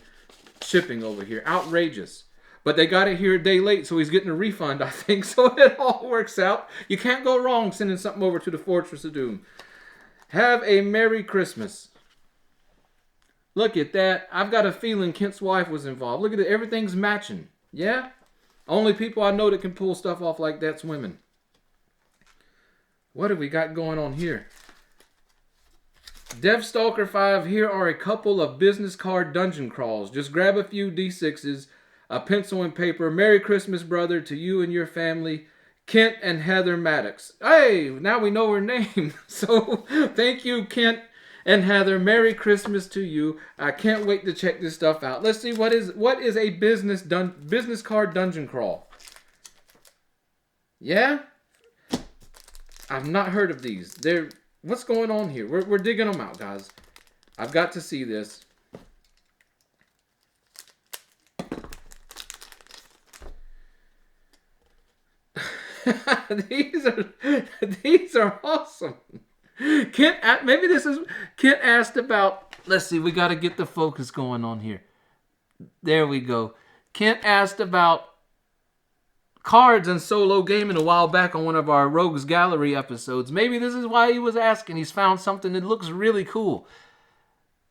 shipping over here. Outrageous. But they got it here a day late, so he's getting a refund, I think. So it all works out. You can't go wrong sending something over to the Fortress of Doom. Have a Merry Christmas. Look at that. I've got a feeling Kent's wife was involved. Look at it. Everything's matching. Yeah? Only people I know that can pull stuff off like that's women. What have we got going on here? Deathstalker 5, here are a couple of business card dungeon crawls. Just grab a few D6s, a pencil and paper. Merry Christmas, brother, to you and your family. Kent and Heather Maddox. Hey, now we know her name. So, thank you, Kent and Heather, Merry Christmas to you. I can't wait to check this stuff out. Let's see, what is a business card dungeon crawl? Yeah? I've not heard of these. What's going on here? We're digging them out, guys. I've got to see this. These are awesome. Kent asked about, let's see, we got to get the focus going on here. There we go. Kent asked about cards and solo gaming a while back on one of our Rogues Gallery episodes. Maybe this is why he was asking. He's found something that looks really cool.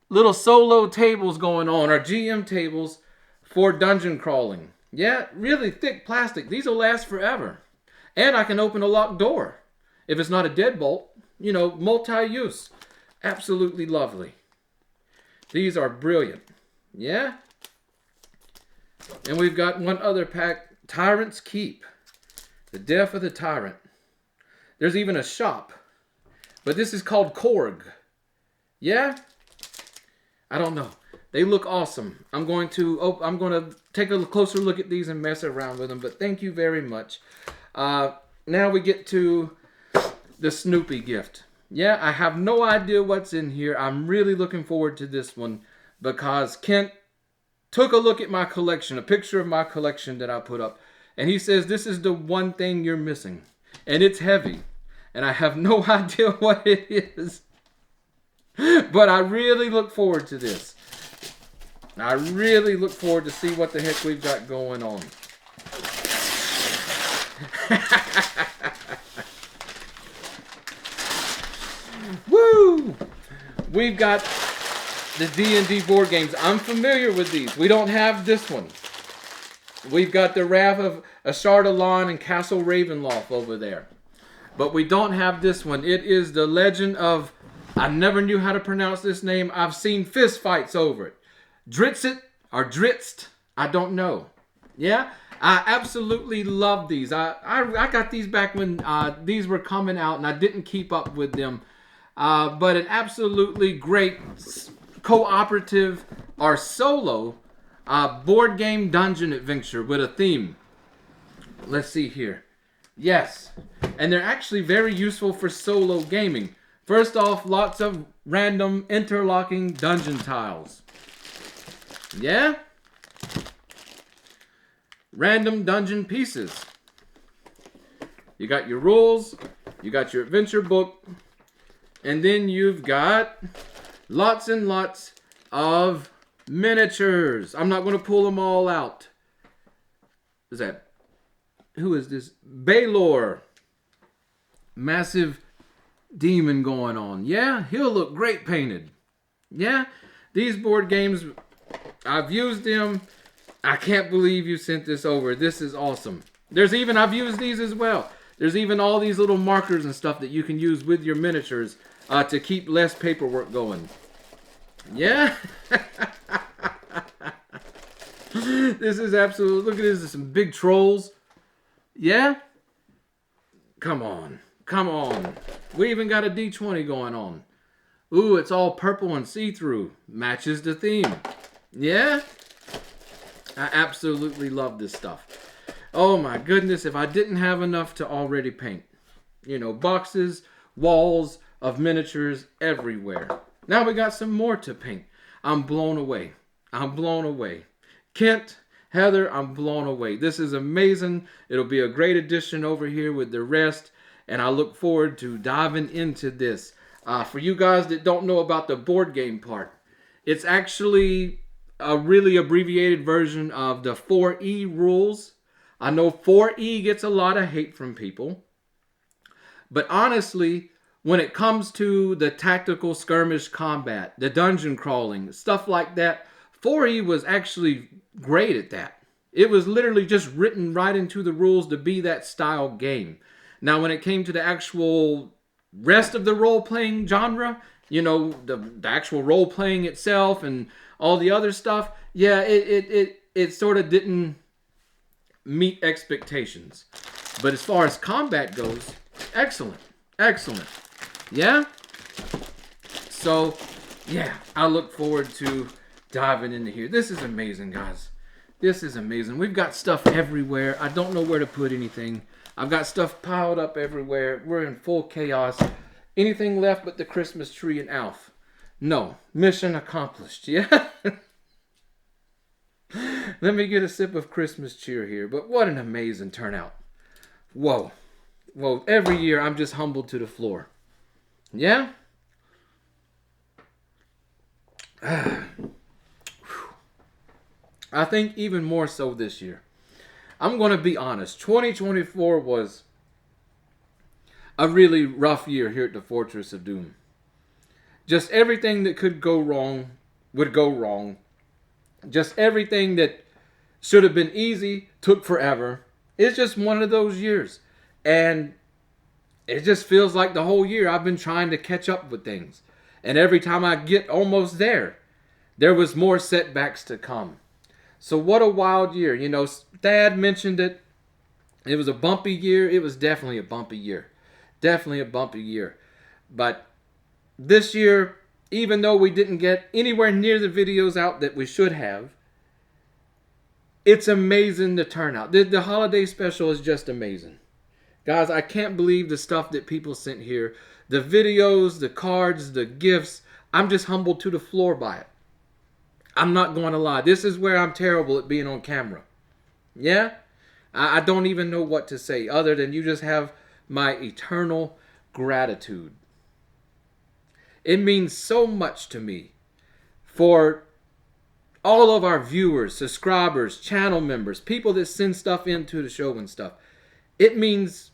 Little solo tables going on, or GM tables for dungeon crawling. Yeah, really thick plastic. These will last forever. And I can open a locked door. If it's not a deadbolt, multi-use. Absolutely lovely. These are brilliant. Yeah? And we've got one other pack. Tyrant's Keep. The Death of the Tyrant. There's even a shop. But this is called Korg. Yeah? I don't know. They look awesome. I'm going to take a closer look at these and mess around with them. But thank you very much. Now we get to the Snoopy gift. Yeah, I have no idea what's in here. I'm really looking forward to this one because Kent took a look at my collection, a picture of my collection that I put up, and he says this is the one thing you're missing. And it's heavy. And I have no idea what it is. But I really look forward to this. I really look forward to see what the heck we've got going on. Woo! We've got the D&D board games. I'm familiar with these. We don't have this one. We've got the Wrath of Ashardalon and Castle Ravenloft over there. But we don't have this one. It is the Legend of... I never knew how to pronounce this name. I've seen fist fights over it. Dritzit or Dritzt. I don't know. Yeah? I absolutely love these. I got these back when these were coming out and I didn't keep up with them. But an absolutely great cooperative or solo board game dungeon adventure with a theme. Let's see here. Yes. And they're actually very useful for solo gaming. First off, lots of random interlocking dungeon tiles. Yeah? Random dungeon pieces. You got your rules, you got your adventure book, and then you've got lots and lots of miniatures. I'm not going to pull them all out. Who is this? Baylor. Massive demon going on. Yeah, he'll look great painted. Yeah, these board games, I've used them. I can't believe you sent this over. This is awesome. I've used these as well. There's even all these little markers and stuff that you can use with your miniatures to keep less paperwork going. Yeah? This is absolute. Look at this. There's some big trolls. Yeah? Come on. Come on. We even got a D20 going on. Ooh, it's all purple and see-through. Matches the theme. Yeah? I absolutely love this stuff. Oh my goodness, if I didn't have enough to already paint. Boxes, walls of miniatures everywhere. Now we got some more to paint. I'm blown away. I'm blown away. Kent, Heather, I'm blown away. This is amazing. It'll be a great addition over here with the rest. And I look forward to diving into this. For you guys that don't know about the board game part, it's actually a really abbreviated version of the 4E rules. I know 4E gets a lot of hate from people. But honestly, when it comes to the tactical skirmish combat, the dungeon crawling, stuff like that, 4E was actually great at that. It was literally just written right into the rules to be that style game. Now, when it came to the actual rest of the role-playing genre, the actual role-playing itself and all the other stuff, yeah, it sort of didn't meet expectations. But as far as combat goes, excellent. Excellent. Yeah? So, yeah, I look forward to diving into here. This is amazing, guys. This is amazing. We've got stuff everywhere. I don't know where to put anything. I've got stuff piled up everywhere. We're in full chaos. Anything left but the Christmas tree and Alf? No. Mission accomplished. Yeah? Let me get a sip of Christmas cheer here. But what an amazing turnout. Whoa. Whoa. Every year I'm just humbled to the floor. Yeah? I think even more so this year. I'm going to be honest. 2024 was a really rough year here at the Fortress of Doom. Just everything that could go wrong would go wrong. Just everything that should have been easy took forever. It's just one of those years. And it just feels like the whole year I've been trying to catch up with things. And every time I get almost there was more setbacks to come. So what a wild year. You know, Thad mentioned it. It was a bumpy year. It was definitely a bumpy year. Definitely a bumpy year. But this year, even though we didn't get anywhere near the videos out that we should have, it's amazing the turnout. The holiday special is just amazing. Guys, I can't believe the stuff that people sent here. The videos, the cards, the gifts. I'm just humbled to the floor by it. I'm not going to lie. This is where I'm terrible at being on camera. Yeah? I don't even know what to say other than you just have my eternal gratitude. It means so much to me for all of our viewers, subscribers, channel members, people that send stuff into the show and stuff. It means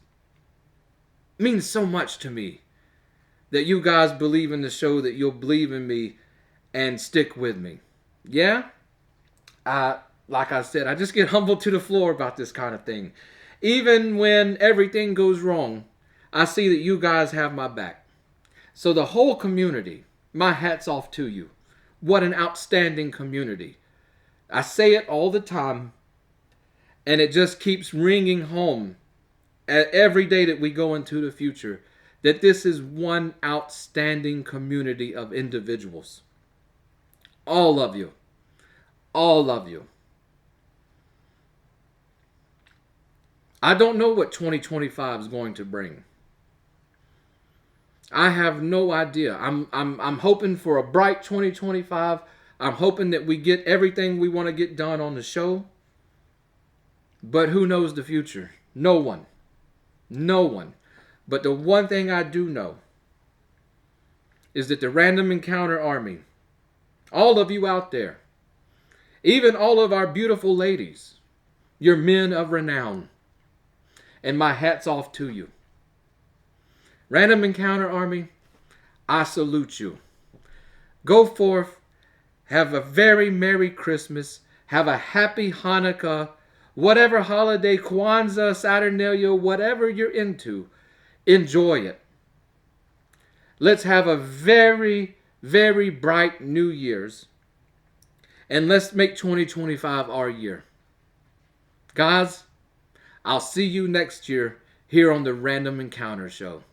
so much to me that you guys believe in the show, that you'll believe in me and stick with me. Yeah? Like I said, I just get humbled to the floor about this kind of thing. Even when everything goes wrong, I see that you guys have my back. So the whole community, my hat's off to you. What an outstanding community. I say it all the time, and it just keeps ringing home every day that we go into the future, that this is one outstanding community of individuals. All of you. All of you. I don't know what 2025 is going to bring. I have no idea. I'm hoping for a bright 2025. I'm hoping that we get everything we want to get done on the show. But who knows the future? No one. No one. But the one thing I do know is that the Random Encounter Army, all of you out there, even all of our beautiful ladies, you're men of renown. And my hat's off to you. Random Encounter Army, I salute you. Go forth, have a very Merry Christmas, have a Happy Hanukkah, whatever holiday, Kwanzaa, Saturnalia, whatever you're into, enjoy it. Let's have a very, very bright New Year's. And let's make 2025 our year. Guys, I'll see you next year here on the Random Encounter Show.